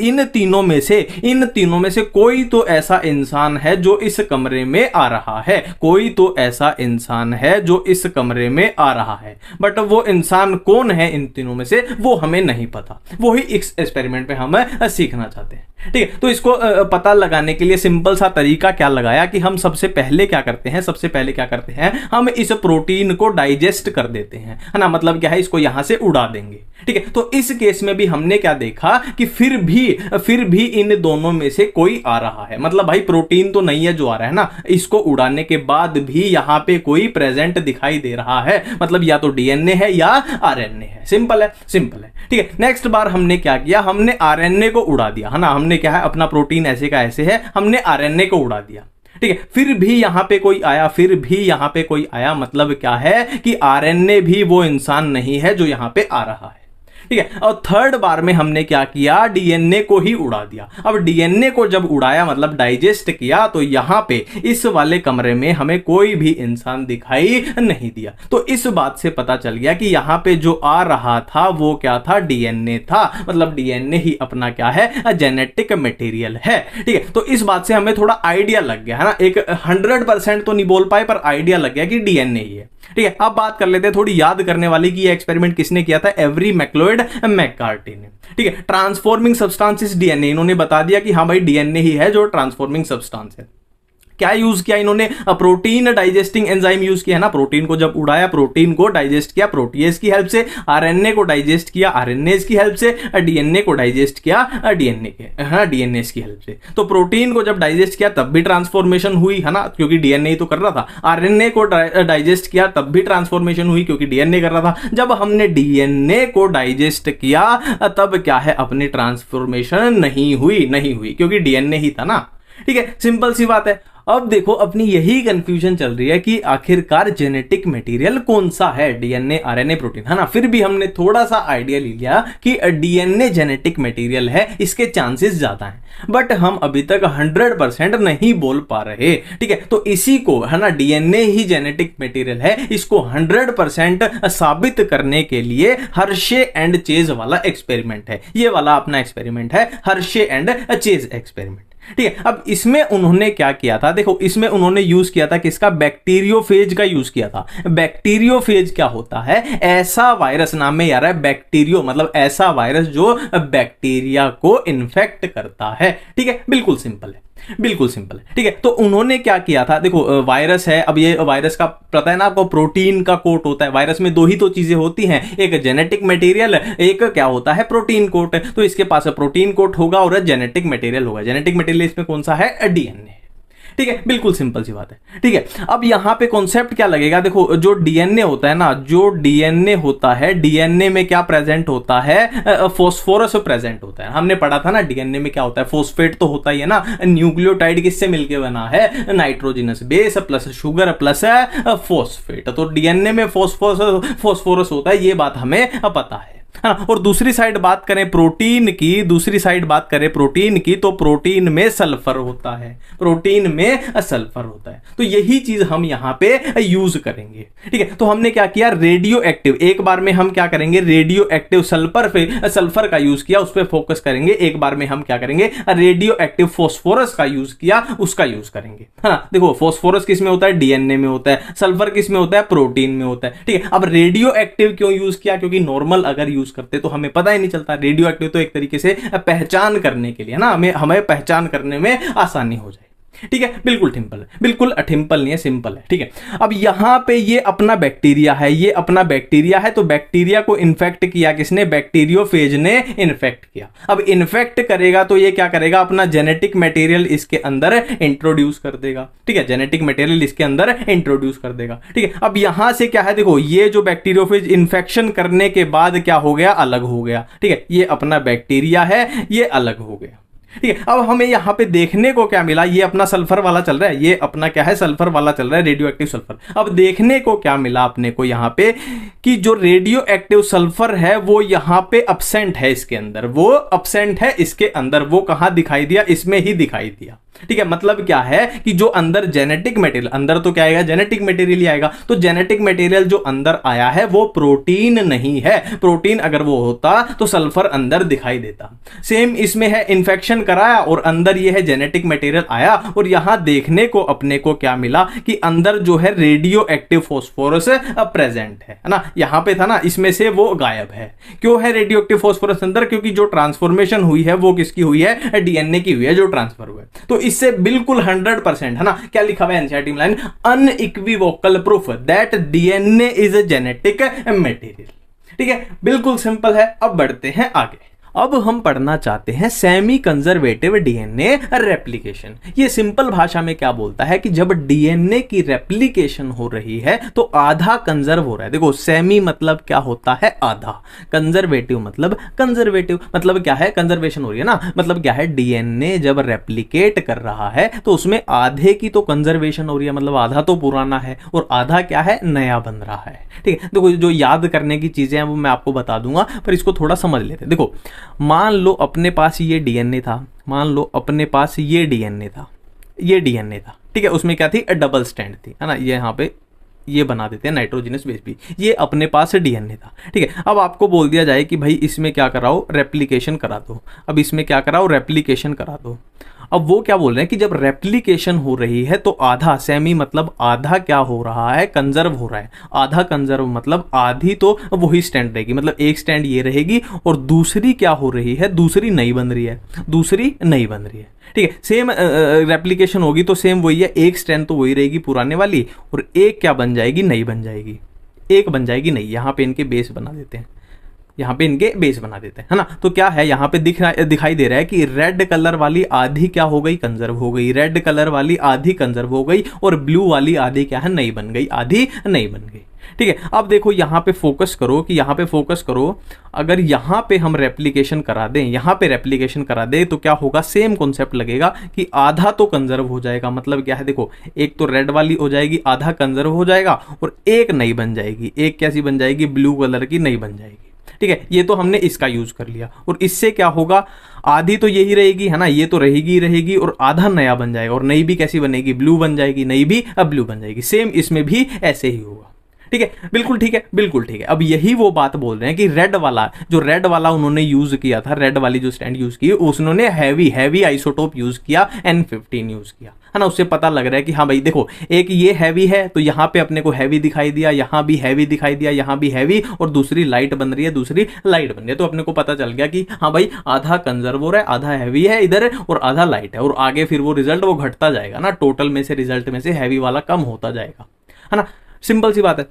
इन तीनों में से कोई तो ऐसा इंसान है जो इस कमरे में आ रहा है, बट वो इंसान कौन है इन तीनों में से वो हमें नहीं पता। वो ही इस एक्सपेरिमेंट में हम सीखना चाहते हैं। ठीक है, तो इसको पता लगाने के लिए सिंपल सा तरीका क्या लगाया कि हम सबसे पहले क्या करते हैं, हम इस प्रोटीन को डाइजेस्ट कर देते हैं, है ना। मतलब क्या है, इसको यहां से उड़ा देंगे। ठीक है, तो इस केस में भी हमने क्या देखा कि फिर भी इन दोनों में से कोई आ रहा है। मतलब भाई प्रोटीन तो नहीं है जो आ रहा है ना, इसको उड़ाने के बाद भी यहां पे कोई प्रेजेंट दिखाई दे रहा है, मतलब या तो डीएनए है या आरएनए है। सिंपल है। ठीक है, नेक्स्ट बार हमने क्या किया, हमने आरएनए को उड़ा दिया, है ना। हमने क्या है, अपना प्रोटीन ऐसे का ऐसे है, हमने आरएनए को उड़ा दिया। ठीक है, फिर भी यहां पे कोई आया, मतलब क्या है कि आरएनए भी वो इंसान नहीं है जो यहां पे आ रहा है। ठीक है, और थर्ड बार में हमने क्या किया, डीएनए को ही उड़ा दिया। अब डीएनए को जब उड़ाया मतलब डाइजेस्ट किया, तो यहां पे इस वाले कमरे में हमें कोई भी इंसान दिखाई नहीं दिया। तो इस बात से पता चल गया कि यहां पे जो आ रहा था वो क्या था, डीएनए था। मतलब डीएनए ही अपना क्या है, जेनेटिक मटेरियल है। ठीक है, तो इस बात से हमें थोड़ा आइडिया लग गया, है ना। एक 100% तो नहीं बोल पाए, पर आइडिया लग गया कि डीएनए ही है। ठीक है, अब बात कर लेते हैं थोड़ी याद करने वाली कि ये एक्सपेरिमेंट किसने किया था, एवरी मैक्लोइड मैककार्टी ने। ठीक है, ट्रांसफॉर्मिंग सब्सटेंस डीएनए, इन्होंने बता दिया कि हाँ भाई डीएनए ही है जो ट्रांसफॉर्मिंग सब्सटेंस है। क्या यूज किया इन्होंने, प्रोटीन डाइजेस्टिंग एंजाइम यूज किया, है ना। प्रोटीन को जब उड़ाया, प्रोटीन को डाइजेस्ट किया प्रोटीएज की हेल्प से, आरएनए को डाइजेस्ट किया आरएनएज की हेल्प से, डीएनए को डाइजेस्ट किया डीएनएज की हेल्प से। तो प्रोटीन को जब डाइजेस्ट किया तब भी ट्रांसफॉर्मेशन हुई, है ना, क्योंकि डीएनए ही तो कर रहा था। आरएनए को डाइजेस्ट किया तब भी ट्रांसफॉर्मेशन हुई क्योंकि डीएनए कर रहा था। जब हमने डीएनए को डाइजेस्ट किया तब क्या है, अपनी ट्रांसफॉर्मेशन नहीं हुई क्योंकि डीएनए ही था ना। ठीक है, सिंपल सी बात है। अब देखो अपनी यही कंफ्यूजन चल रही है कि आखिरकार जेनेटिक मटेरियल कौन सा है, डीएनए आरएनए प्रोटीन, है ना। फिर भी हमने थोड़ा सा आइडिया ले लिया कि डीएनए जेनेटिक मटेरियल है, इसके चांसेस ज्यादा हैं, बट हम अभी तक 100% नहीं बोल पा रहे। ठीक है, तो इसी को, है ना, डीएनए ही जेनेटिक मटेरियल है, इसको 100% साबित करने के लिए हर्शे एंड चेज वाला एक्सपेरिमेंट है। ये वाला अपना एक्सपेरिमेंट है, हर्शे एंड चेज एक्सपेरिमेंट। ठीक है, अब इसमें उन्होंने क्या किया था, देखो इसमें उन्होंने यूज किया था किसका, बैक्टीरियोफेज का यूज किया था। बैक्टीरियोफेज क्या होता है, ऐसा वायरस, नाम में यार है बैक्टीरियो, मतलब ऐसा वायरस जो बैक्टीरिया को इन्फेक्ट करता है। ठीक है, बिल्कुल सिंपल है। बिल्कुल सिंपल है, ठीक है। तो उन्होंने क्या किया था, देखो वायरस है, अब ये वायरस का पता है ना आपको, प्रोटीन का कोट होता है। वायरस में दो ही तो चीजें होती हैं, एक जेनेटिक मटेरियल, एक क्या होता है, प्रोटीन कोट। तो इसके पास प्रोटीन कोट होगा और जेनेटिक मटेरियल होगा। जेनेटिक मटेरियल इसमें कौन सा है, डीएनए, ठीक है। बिल्कुल सिंपल सी बात है, ठीक है। अब यहां पे कॉन्सेप्ट क्या लगेगा, देखो जो डीएनए होता है ना, जो डीएनए होता है, डीएनए में क्या प्रेजेंट होता है, फॉस्फोरस प्रेजेंट होता है। हमने पढ़ा था ना डीएनए में क्या होता है, फॉस्फेट तो होता ही है ना। न्यूक्लियोटाइड किससे मिलके बना है, nitrogenous base plus sugar plus phosphate. तो डीएनए में फॉस्फोरस होता है, ये बात हमें पता है। और दूसरी साइड बात करें प्रोटीन की, दूसरी साइड बात करें प्रोटीन की, तो प्रोटीन में सल्फर होता है, प्रोटीन में सल्फर होता है। तो यही चीज हम यहां पे यूज करेंगे, ठीक है। तो हमने क्या किया, रेडियो एक्टिव, एक बार में हम क्या करेंगे, रेडियो एक्टिव सल्फर का यूज किया, उस पर फोकस करेंगे। एक बार में हम क्या करेंगे, रेडियो एक्टिव फॉस्फोरस का यूज किया, उसका यूज करेंगे, है ना। देखो फॉस्फोरस किस में होता है, डीएनए में होता है। सल्फर किस में होता है, प्रोटीन में होता है, ठीक है। अब रेडियो एक्टिव क्यों यूज किया, क्योंकि नॉर्मल अगर यूज करते तो हमें पता ही नहीं चलता। रेडियो एक्टिव तो एक तरीके से पहचान करने के लिए ना, हमें पहचान करने में आसानी हो जाए, ठीक है। बिल्कुल सिंपल है, बिल्कुल सिंपल नहीं है, सिंपल है, ठीक है। अब यहां पे ये अपना बैक्टीरिया है, ये अपना बैक्टीरिया है, तो बैक्टीरिया को इन्फेक्ट किया किसने, बैक्टीरियोफेज ने इन्फेक्ट किया। अब इन्फेक्ट करेगा तो ये क्या करेगा, अपना जेनेटिक मटेरियल इसके अंदर इंट्रोड्यूस कर देगा, ठीक है। जेनेटिक मटेरियल इसके अंदर इंट्रोड्यूस कर देगा, ठीक है। अब यहां से क्या है, देखो ये जो बैक्टीरियोफेज इन्फेक्शन करने के बाद क्या हो गया, अलग हो गया, ठीक है। ये अपना बैक्टीरिया है, ये अलग हो गया, ठीक है। अब हमें यहां पे देखने को क्या मिला, ये अपना सल्फर वाला चल रहा है, ये अपना क्या है, सल्फर वाला चल रहा है, रेडियो एक्टिव सल्फर। अब देखने को क्या मिला अपने को यहां पे, कि जो रेडियो एक्टिव सल्फर है वो यहां पे अब्सेंट है, इसके अंदर वो अब्सेंट है, इसके अंदर वो कहां दिखाई दिया, इसमें ही दिखाई दिया, ठीक है। मतलब क्या है कि जो अंदर जेनेटिक मटेरियल, अंदर तो क्या आएगा, जेनेटिक मटेरियल ही आएगा। तो जेनेटिक मटेरियल जो अंदर आया है वो प्रोटीन नहीं है। प्रोटीन अगर वो होता तो सल्फर अंदर दिखाई देता। सेम इसमें है, इन्फेक्शन कराया और अंदर ये है जेनेटिक मटेरियल आया, और यहां देखने को अपने को क्या मिला कि अंदर जो है रेडियो एक्टिव फॉस्फोरस प्रेजेंट है ना। यहां पे था ना, इसमें से वो गायब है। क्यों है रेडियो एक्टिव फॉस्फोरस अंदर, क्योंकि जो ट्रांसफॉर्मेशन हुई है वो किसकी हुई है, डीएनए की हुई है, जो ट्रांसफर हुआ है। तो इससे बिल्कुल 100% है ना, क्या लिखा हुआ है एनसीईआरटी में line, unequivocal proof that DNA is a genetic material, ठीक है। बिल्कुल सिंपल है। अब बढ़ते हैं आगे। अब हम पढ़ना चाहते हैं सेमी कंजर्वेटिव डीएनए रेप्लिकेशन। ये सिंपल भाषा में क्या बोलता है कि जब डीएनए की रेप्लिकेशन हो रही है तो आधा कंजर्व हो रहा है। देखो सेमी मतलब क्या होता है, आधा। कंजर्वेटिव मतलब क्या है, कंजर्वेशन हो रही है ना, मतलब क्या है, डीएनए जब रेप्लिकेट कर रहा है तो उसमें आधे की तो कंजर्वेशन हो रही है, मतलब आधा तो पुराना है और आधा क्या है, नया बन रहा है, ठीक है। देखो जो याद करने की चीजें हैं वो मैं आपको बता दूंगा, पर इसको थोड़ा समझ लेते हैं। देखो मान लो अपने पास ये डीएनए था, मान लो अपने पास ये डीएनए था, ये डीएनए था, ठीक है। उसमें क्या थी, डबल स्टैंड थी, है ना। ये यहाँ पे ये बना देते हैं नाइट्रोजनस बेस भी, ये अपने पास डीएनए था, ठीक है। अब आपको बोल दिया जाए कि भाई इसमें क्या कराओ, रेप्लिकेशन करा दो। अब इसमें क्या कराओ, रेप्लिकेशन करा दो। अब वो क्या बोल रहे हैं कि जब रेप्लिकेशन हो रही है तो आधा, सेमी मतलब आधा क्या हो रहा है, कंजर्व हो रहा है। आधा कंजर्व मतलब आधी तो वही स्टैंड रहेगी, मतलब एक स्टैंड ये रहेगी और दूसरी क्या हो रही है, दूसरी नई बन रही है, दूसरी नई बन रही है, ठीक है। सेम रेप्लिकेशन होगी तो सेम वही है, एक स्टैंड तो वही रहेगी पुराने वाली, और एक क्या बन जाएगी, नई बन जाएगी, एक बन जाएगी नई। यहाँ पे इनके बेस बना देते हैं, यहाँ पे इनके बेस बना देते हैं, है ना। तो क्या है, यहाँ पे दिखाई दे रहा है कि रेड कलर वाली आधी क्या हो गई, कंजर्व हो गई, रेड कलर वाली आधी कंजर्व हो गई, और ब्लू वाली आधी क्या है, नई बन गई, आधी नई बन गई, ठीक है। अब देखो यहाँ पे फोकस करो, कि यहाँ पे फोकस करो, अगर यहाँ पे हम रेप्लिकेशन करा दें, यहाँ पे रेप्लिकेशन करा दें तो क्या होगा, सेम कॉन्सेप्ट लगेगा कि आधा तो कंजर्व हो जाएगा। मतलब क्या है, देखो एक तो रेड वाली हो जाएगी, आधा कंजर्व हो जाएगा, और एक नई बन जाएगी, एक कैसी बन जाएगी, ब्लू कलर की नई बन जाएगी, ठीक है। ये तो हमने इसका यूज कर लिया, और इससे क्या होगा, आधी तो यही रहेगी, है ना, ये तो रहेगी, और आधा नया बन जाएगा, और नई भी कैसी बनेगी, ब्लू बन जाएगी, नई भी अब ब्लू बन जाएगी। सेम इसमें भी ऐसे ही होगा, ठीक है, बिल्कुल ठीक है, बिल्कुल ठीक है। अब यही वो बात बोल रहे हैं कि रेड वाला उन्होंने यूज किया था, रेड वाली जो स्टैंड यूज की उसने हैवी आइसोटोप यूज किया, N15 यूज किया, है ना। उससे पता लग रहा है कि हाँ भाई देखो, एक ये हैवी है तो यहाँ पे अपने को हैवी दिखाई दिया, यहाँ भी हैवी दिखाई दिया, यहाँ भी हैवी, और दूसरी लाइट बन रही है, दूसरी लाइट बन रही है, तो अपने को पता चल गया कि हाँ भाई आधा कंजर्वोर है, आधा हैवी है इधर और आधा लाइट है, और आगे फिर वो रिजल्ट वो घटता जाएगा ना, टोटल में से रिजल्ट में से हैवी वाला कम होता जाएगा, है ना। सिंपल सी बात है,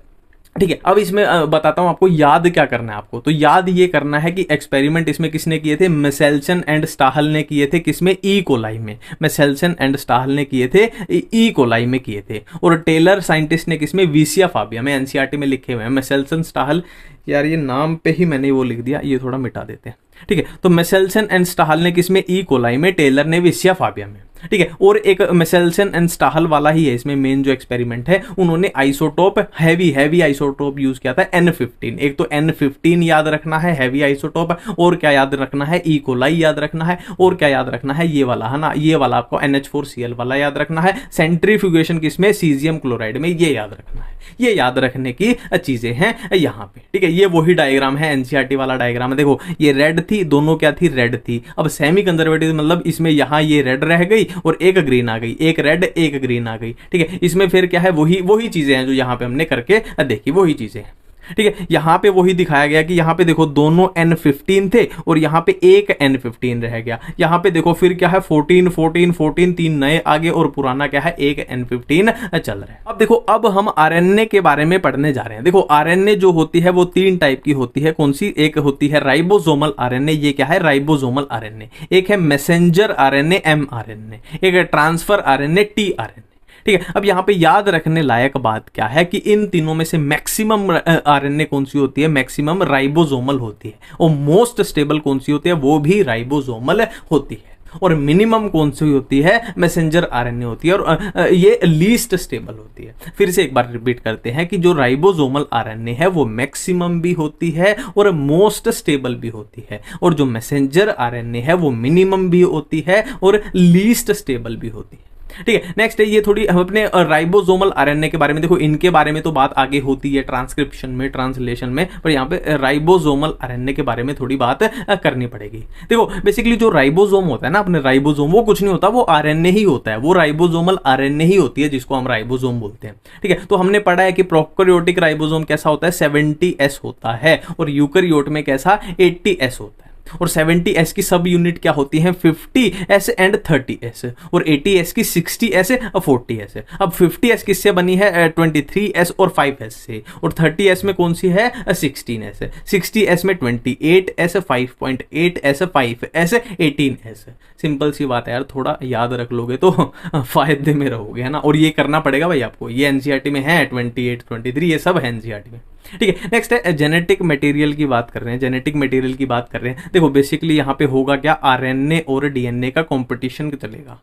ठीक है। अब इसमें बताता हूं आपको याद क्या करना है आपको। तो याद ये करना है कि एक्सपेरिमेंट इसमें किसने किए थे, मेसेल्सन एंड स्टाहल ने किए थे। किसमें, ई कोलाई में। मेसेल्सन एंड स्टाहल ने किए थे ई कोलाई में किए थे। और टेलर साइंटिस्ट ने किसमें, विसिया फाबिया में। एनसीईआरटी में लिखे हुए हैं मेसेल्सन स्टाहल, यार ये नाम पे ही मैंने वो लिख दिया, ये थोड़ा मिटा देते हैं, ठीक है। तो मेसेल्सन एंड स्टाहल ने किसमें, ई कोलाई में, टेलर ने विसिया फाबिया में, ठीक है। और एक मेसेल्सन एंड स्टाहल वाला ही है इसमें मेन जो एक्सपेरिमेंट है, उन्होंने आइसोटोप हैवी आइसोटोप यूज किया था, N15। एक तो N15 याद रखना है, हैवी आइसोटोप, और क्या याद रखना है, ई कोलाई याद रखना है, और क्या याद रखना है, ये वाला, है ना, ये वाला आपको NH4Cl वाला याद रखना है। सेंट्रीफ्यूगेशन किसमें, सीजियम क्लोराइड में, ये याद रखना है। ये याद रखने की चीजें हैं यहाँ पे, ठीक है। ये वही डायग्राम है, एनसीईआरटी वाला डायग्राम है। देखो ये रेड थी, दोनों क्या थी, रेड थी। अब सेमी कंजर्वेटिव मतलब इसमें यहाँ ये रेड रह गई और एक ग्रीन आ गई, एक रेड एक ग्रीन आ गई, ठीक है। इसमें फिर क्या है, वही चीजें हैं जो यहाँ पे हमने करके देखी, वही चीजें हैं, ठीक है। यहाँ पे वही दिखाया गया कि यहाँ पे देखो दोनों N15 थे और यहाँ पे एक N15 रह गया। यहाँ पे देखो फिर क्या है, 14 तीन नए आगे और पुराना क्या है, एक N15 चल रहा है। अब देखो, अब हम आरएनए के बारे में पढ़ने जा रहे हैं। देखो आरएनए जो होती है वो 3 टाइप की होती है। कौन सी, एक होती है राइबोसोमल आरएनए, ये क्या है, राइबोसोमल आरएनए। एक है मैसेंजर आरएनए, mRNA। एक है ट्रांसफर आरएनए, tRNA, ठीक है। अब यहाँ पे याद रखने लायक बात क्या है कि इन तीनों में से मैक्सिमम आरएनए कौन सी होती है, मैक्सिमम राइबोसोमल होती है। और मोस्ट स्टेबल कौन सी होती है, वो भी राइबोसोमल होती है। और मिनिमम कौन सी होती है, मैसेंजर आरएनए होती है। और ये लीस्ट स्टेबल होती है। फिर से एक बार रिपीट करते हैं कि जो राइबोसोमल आरएनए है वो मैक्सिमम भी होती है और मोस्ट स्टेबल भी होती है, और जो मैसेंजर आरएनए है वो मिनिमम भी होती है और लीस्ट स्टेबल भी होती है, ठीक है। नेक्स्ट है ये थोड़ी हम अपने राइबोसोमल आरएनए के बारे में, देखो इनके बारे में तो बात आगे होती है ट्रांसक्रिप्शन में, ट्रांसलेशन में, पर यहाँ पे राइबोसोमल आरएनए के बारे में थोड़ी बात करनी पड़ेगी। देखो बेसिकली जो राइबोसोम होता है ना, अपने राइबोसोम, वो कुछ नहीं होता, वो आरएनए ही होता है। वो राइबोसोमल आरएनए ही होती है जिसको हम राइबोसोम बोलते हैं, ठीक है। तो हमने पढ़ा है कि प्रोकैरियोटिक राइबोसोम कैसा होता है, 70S होता है, और यूकैरियोट में कैसा, 80S होता है। और 70S की सब यूनिट क्या होती हैं, 50S एंड 30S, और 80S की 60S और 40S। अब 50S किससे बनी है, 23S और 5S से, और 30S में कौन सी है, 16S। 60S में 28S, 5.8S, 5S, 18S। Simple सी बात है यार, थोड़ा याद रख लोगे तो फायदे में रहोगे, है ना। और ये करना पड़ेगा भाई आपको, ये एनसीईआरटी में है, 28, 23 ये सब है एनसीईआरटी में, ठीक है। नेक्स्ट है जेनेटिक मटेरियल की बात कर रहे हैं, जेनेटिक मटेरियल की बात कर रहे हैं। देखो बेसिकली यहाँ पे होगा क्या, आरएनए और डीएनए का कंपटीशन चलेगा।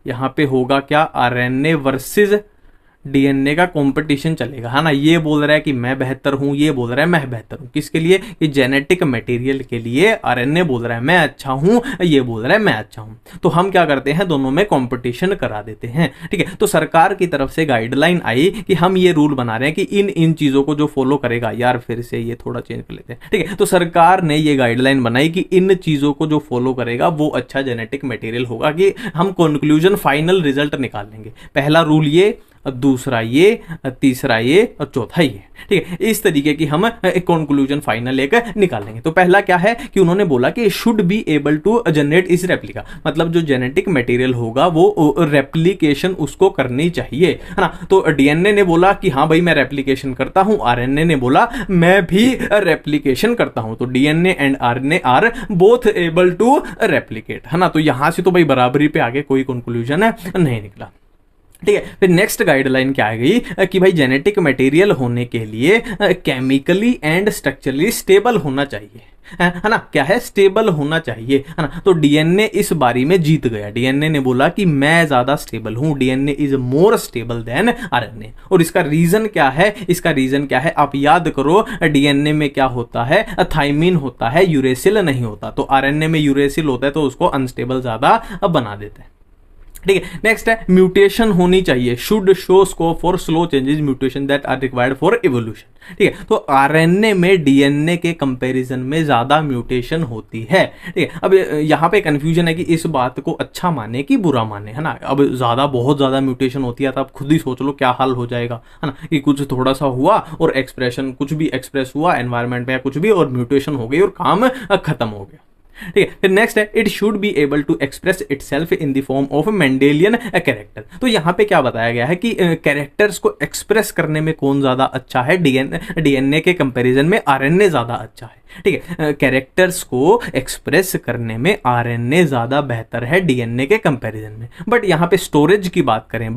यहाँ पे होगा क्या, आरएनए वर्सेस डीएनए का कंपटीशन चलेगा, है ना। ये बोल रहा है कि मैं बेहतर हूं, ये बोल रहा है मैं बेहतर हूं। किसके लिए, कि जेनेटिक मटेरियल के लिए आरएनए बोल रहा है मैं अच्छा हूं, ये बोल रहा है मैं अच्छा हूं। तो हम क्या करते हैं, दोनों में कंपटीशन करा देते हैं, ठीक है। तो सरकार की तरफ से गाइडलाइन आई कि हम ये रूल बना रहे हैं कि इन चीजों को जो फॉलो करेगा, यार फिर से ये थोड़ा चेंज कर लेते हैं, ठीक है। तो सरकार ने ये गाइडलाइन बनाई कि इन चीजों को जो फॉलो करेगा वो अच्छा जेनेटिक मटेरियल होगा, कि हम कंक्लूजन फाइनल रिजल्ट निकाल लेंगे। पहला रूल ये, दूसरा ये, तीसरा ये और चौथा ये, ठीक है। इस तरीके की हम एक कंक्लूजन फाइनल एक निकालेंगे। तो पहला क्या है कि उन्होंने बोला कि should be able to generate इस रेप्लिका, मतलब जो जेनेटिक मटेरियल होगा वो रेप्लिकेशन उसको करनी चाहिए, है ना। तो डीएनए ने बोला कि हाँ भाई मैं रेप्लिकेशन करता हूं, आरएनए ने बोला मैं भी रेप्लिकेशन करता हूं। तो DNA and RNA are both able to replicate, है ना। तो यहां से तो भाई बराबरी पे आगे कोई कंक्लूजन नहीं निकला, ठीक है। फिर नेक्स्ट गाइडलाइन क्या आ गई कि भाई जेनेटिक मटेरियल होने के लिए केमिकली एंड स्ट्रक्चरली स्टेबल होना चाहिए, है ना। क्या है, स्टेबल होना चाहिए, है ना। तो डीएनए इस बारी में जीत गया। डीएनए ने बोला कि मैं ज्यादा स्टेबल हूं, DNA is more stable then RNA. और इसका रीजन क्या है, इसका रीजन क्या है, आप याद करो, डीएनए में क्या होता है, थाइमिन होता है, यूरेसिल नहीं होता। तो आरएनए में यूरेसिल होता है तो उसको अनस्टेबल ज्यादा बना देता है, ठीक है। नेक्स्ट है म्यूटेशन होनी चाहिए, should show scope for slow changes mutation that are required for evolution. ठीक है, तो आरएनए में डीएनए के कंपैरिजन में ज्यादा म्यूटेशन होती है। ठीक है, अब यहाँ पे कंफ्यूजन है कि इस बात को अच्छा माने कि बुरा माने, है ना। अब ज्यादा बहुत ज्यादा म्यूटेशन होती है तो आप खुद ही सोच लो क्या हाल हो जाएगा, है ना, कि कुछ थोड़ा सा हुआ और एक्सप्रेशन कुछ भी एक्सप्रेस हुआ एनवायरमेंट में या कुछ भी और म्यूटेशन हो गई और काम खत्म हो गया। ठीक है, फिर नेक्स्ट है it should be able to express itself in the form of Mendelian character. तो यहाँ पे क्या बताया गया है कि कैरेक्टर्स को एक्सप्रेस करने में कौन ज्यादा अच्छा है, डीएनए के कंपैरिजन में आरएनए ज्यादा अच्छा है। ठीक है, कैरेक्टर्स को एक्सप्रेस करने में आरएनए ज्यादा बेहतर है डीएनए के कंपैरिजन में। बट यहाँ पे स्टोरेज की बात करें,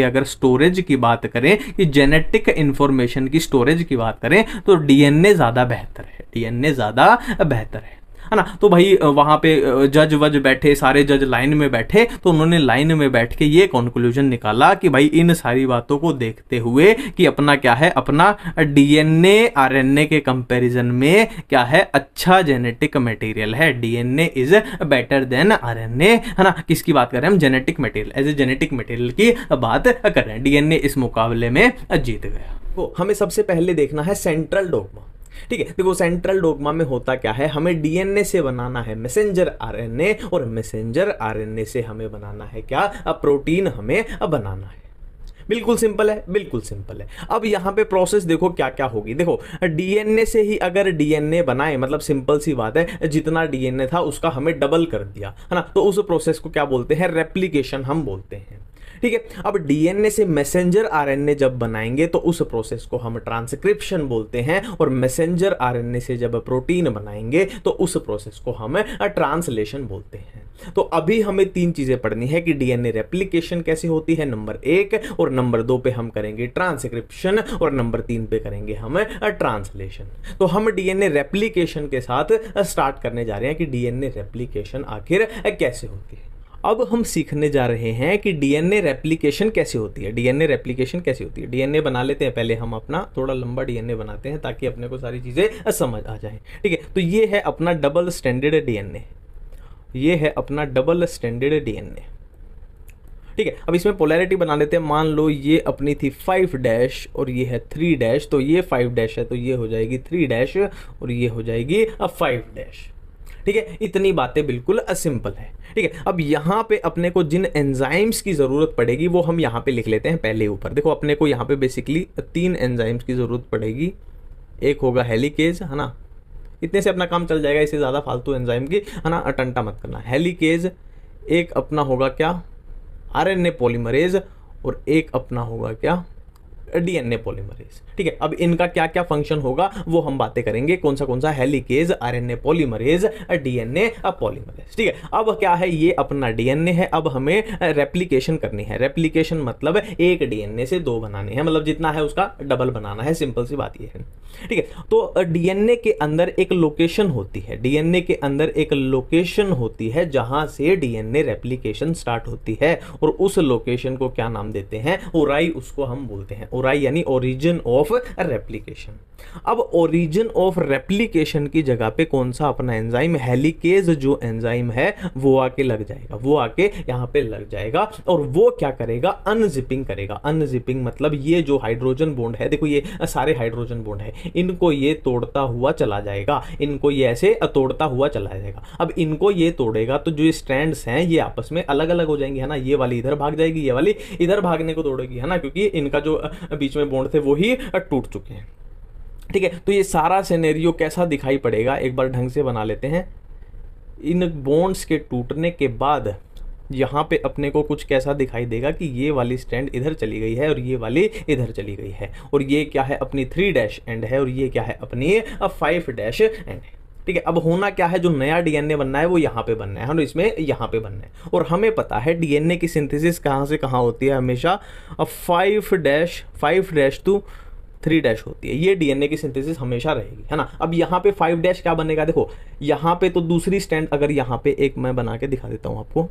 अगर स्टोरेज की बात करें कि जेनेटिक इंफॉर्मेशन की स्टोरेज की बात करें तो डीएनए ज्यादा बेहतर है, डीएनए ज्यादा बेहतर है ना। तो भाई वहां पे जज वज बैठे, सारे जज लाइन में बैठे, तो उन्होंने लाइन में बैठ के ये कंक्लूजन निकाला कि भाई इन सारी बातों को देखते हुए कि अपना क्या है, अपना डीएनए आरएनए के कंपैरिजन में क्या है, अच्छा जेनेटिक मटेरियल है, DNA is better than RNA, है ना। किसकी बात कर रहे हैं हम, genetic material, as a genetic material की बात कर रहे हैं। डीएनए इस मुकाबले में जीत गया। तो हमें सबसे पहले देखना है सेंट्रल डोग्मा। ठीक है, देखो सेंट्रल डोग्मा में होता क्या है, हमें डीएनए से बनाना है मैसेंजर आरएनए और मैसेंजर आरएनए से हमें बनाना है क्या, प्रोटीन हमें बनाना है। बिल्कुल सिंपल है, बिल्कुल सिंपल है। अब यहाँ पे प्रोसेस देखो क्या क्या होगी। देखो डीएनए से ही अगर डीएनए बनाए, मतलब सिंपल सी बात है, जितना डीएनए था उसका हमें डबल कर दिया, है ना, तो उस प्रोसेस को क्या बोलते हैं, रेप्लिकेशन हम बोलते हैं। ठीक है, अब डीएनए से मैसेंजर आरएनए जब बनाएंगे तो उस प्रोसेस को हम ट्रांसक्रिप्शन बोलते हैं, और मैसेंजर आरएनए से जब प्रोटीन बनाएंगे तो उस प्रोसेस को हम ट्रांसलेशन बोलते हैं। तो अभी हमें 3 चीजें पढ़नी है कि डीएनए रेप्लिकेशन कैसे होती है, नंबर 1, और नंबर 2 पे हम करेंगे ट्रांसक्रिप्शन, और नंबर 3 पे करेंगे हम ट्रांसलेशन। तो हम डीएनए रेप्लिकेशन के साथ स्टार्ट करने जा रहे हैं कि डीएनए रेप्लिकेशन आखिर कैसे होती है। अब हम सीखने जा रहे हैं कि डीएनए रेप्लिकेशन कैसे होती है। डीएनए रेप्लिकेशन कैसे होती है, डीएनए बना लेते हैं पहले हम, अपना थोड़ा लंबा डीएनए बनाते हैं ताकि अपने को सारी चीज़ें समझ आ जाए। ठीक है, तो ये है अपना डबल स्टैंडर्ड डीएनए, ये है अपना डबल स्टैंडर्ड डीएनए। ठीक है, अब इसमें पोलैरिटी बना लेते हैं। मान लो ये अपनी थी 5' और ये है 3', तो ये 5' है तो ये हो जाएगी 3' और ये हो जाएगी 5'। ठीक है, इतनी बातें बिल्कुल सिंपल है। ठीक है, अब यहाँ पे अपने को जिन एंजाइम्स की जरूरत पड़ेगी वो हम यहाँ पे लिख लेते हैं पहले ऊपर। देखो अपने को यहाँ पे बेसिकली 3 एंजाइम्स की जरूरत पड़ेगी। एक होगा हेलिकेज, है ना, इतने से अपना काम चल जाएगा, इससे ज्यादा फालतू एंजाइम की, है ना, अटंटा मत करना। हेलिकेज, एक अपना होगा क्या, आरएनए पॉलीमरेज, और एक अपना होगा क्या, डीएनए पॉलीमरेज। ठीक है, अब इनका क्या क्या फंक्शन होगा वो हम बातें करेंगे, कौन सा helicase, RNA polymerase, DNA polymerase. ठीक है, अब क्या है, ये अपना डीएनए है, अब हमें रेप्लिकेशन करनी है। रेप्लिकेशन मतलब एक डीएनए से 2 बनाने हैं, मतलब जितना है उसका डबल बनाना है, सिंपल सी बात ये है। ठीक है, तो डीएनए के अंदर एक लोकेशन होती है, डीएनए के अंदर एक लोकेशन होती है जहां से डीएनए रेप्लिकेशन स्टार्ट होती है, और उस लोकेशन को क्या नाम देते हैं, ओराई, उसको हम बोलते हैं ओराई, यानी ओरिजिन ऑफ रेप्लिकेशन। अब ओरिजिन ऑफ रेप्लिकेशन की जगह पे कौन सा अपना एंजाइम, हेलिकेज जो एंजाइम है वो आके लग जाएगा, वो आके यहां पे लग जाएगा, और वो क्या करेगा, अनजिपिंग करेगा। अनजिपिंग मतलब ये जो हाइड्रोजन बॉन्ड है, देखो ये सारे हाइड्रोजन बॉन्ड है, इनको ये तोड़ता हुआ चला जाएगा, इनको ये ऐसे तोड़ता हुआ चला जाएगा। अब इनको ये तोड़ेगा तो जो स्ट्रैंड्स हैं ये आपस में अलग अलग हो जाएंगे, है ना, ये वाली इधर भाग जाएगी, ये वाली इधर भागने को दौड़ेगी, है ना, क्योंकि इनका जो बीच में बॉन्ड थे वो ही टूट चुके हैं। ठीक है, तो ये सारा सिनेरियो कैसा दिखाई पड़ेगा, एक बार ढंग से बना लेते हैं। इन बॉन्ड्स के टूटने के बाद यहाँ पे अपने को कुछ कैसा दिखाई देगा कि ये वाली स्ट्रैंड इधर चली गई है और ये वाली इधर चली गई है, और ये क्या है, अपनी 3' एंड है, और ये क्या है, अपनी 5' एंड है। ठीक है, अब होना क्या है, जो नया डीएनए बनना है वो यहाँ पे बनना है, और इसमें यहाँ पे बनना है। और हमें पता है डीएनए की सिंथेसिस कहाँ से कहाँ होती है, हमेशा 5' टू 3' होती है, ये डीएनए की सिंथेसिस हमेशा रहेगी, है ना। अब यहाँ पे 5' क्या बनेगा, देखो यहाँ पे तो दूसरी स्ट्रैंड, अगर यहाँ पे एक मैं बना के दिखा देता हूँ आपको,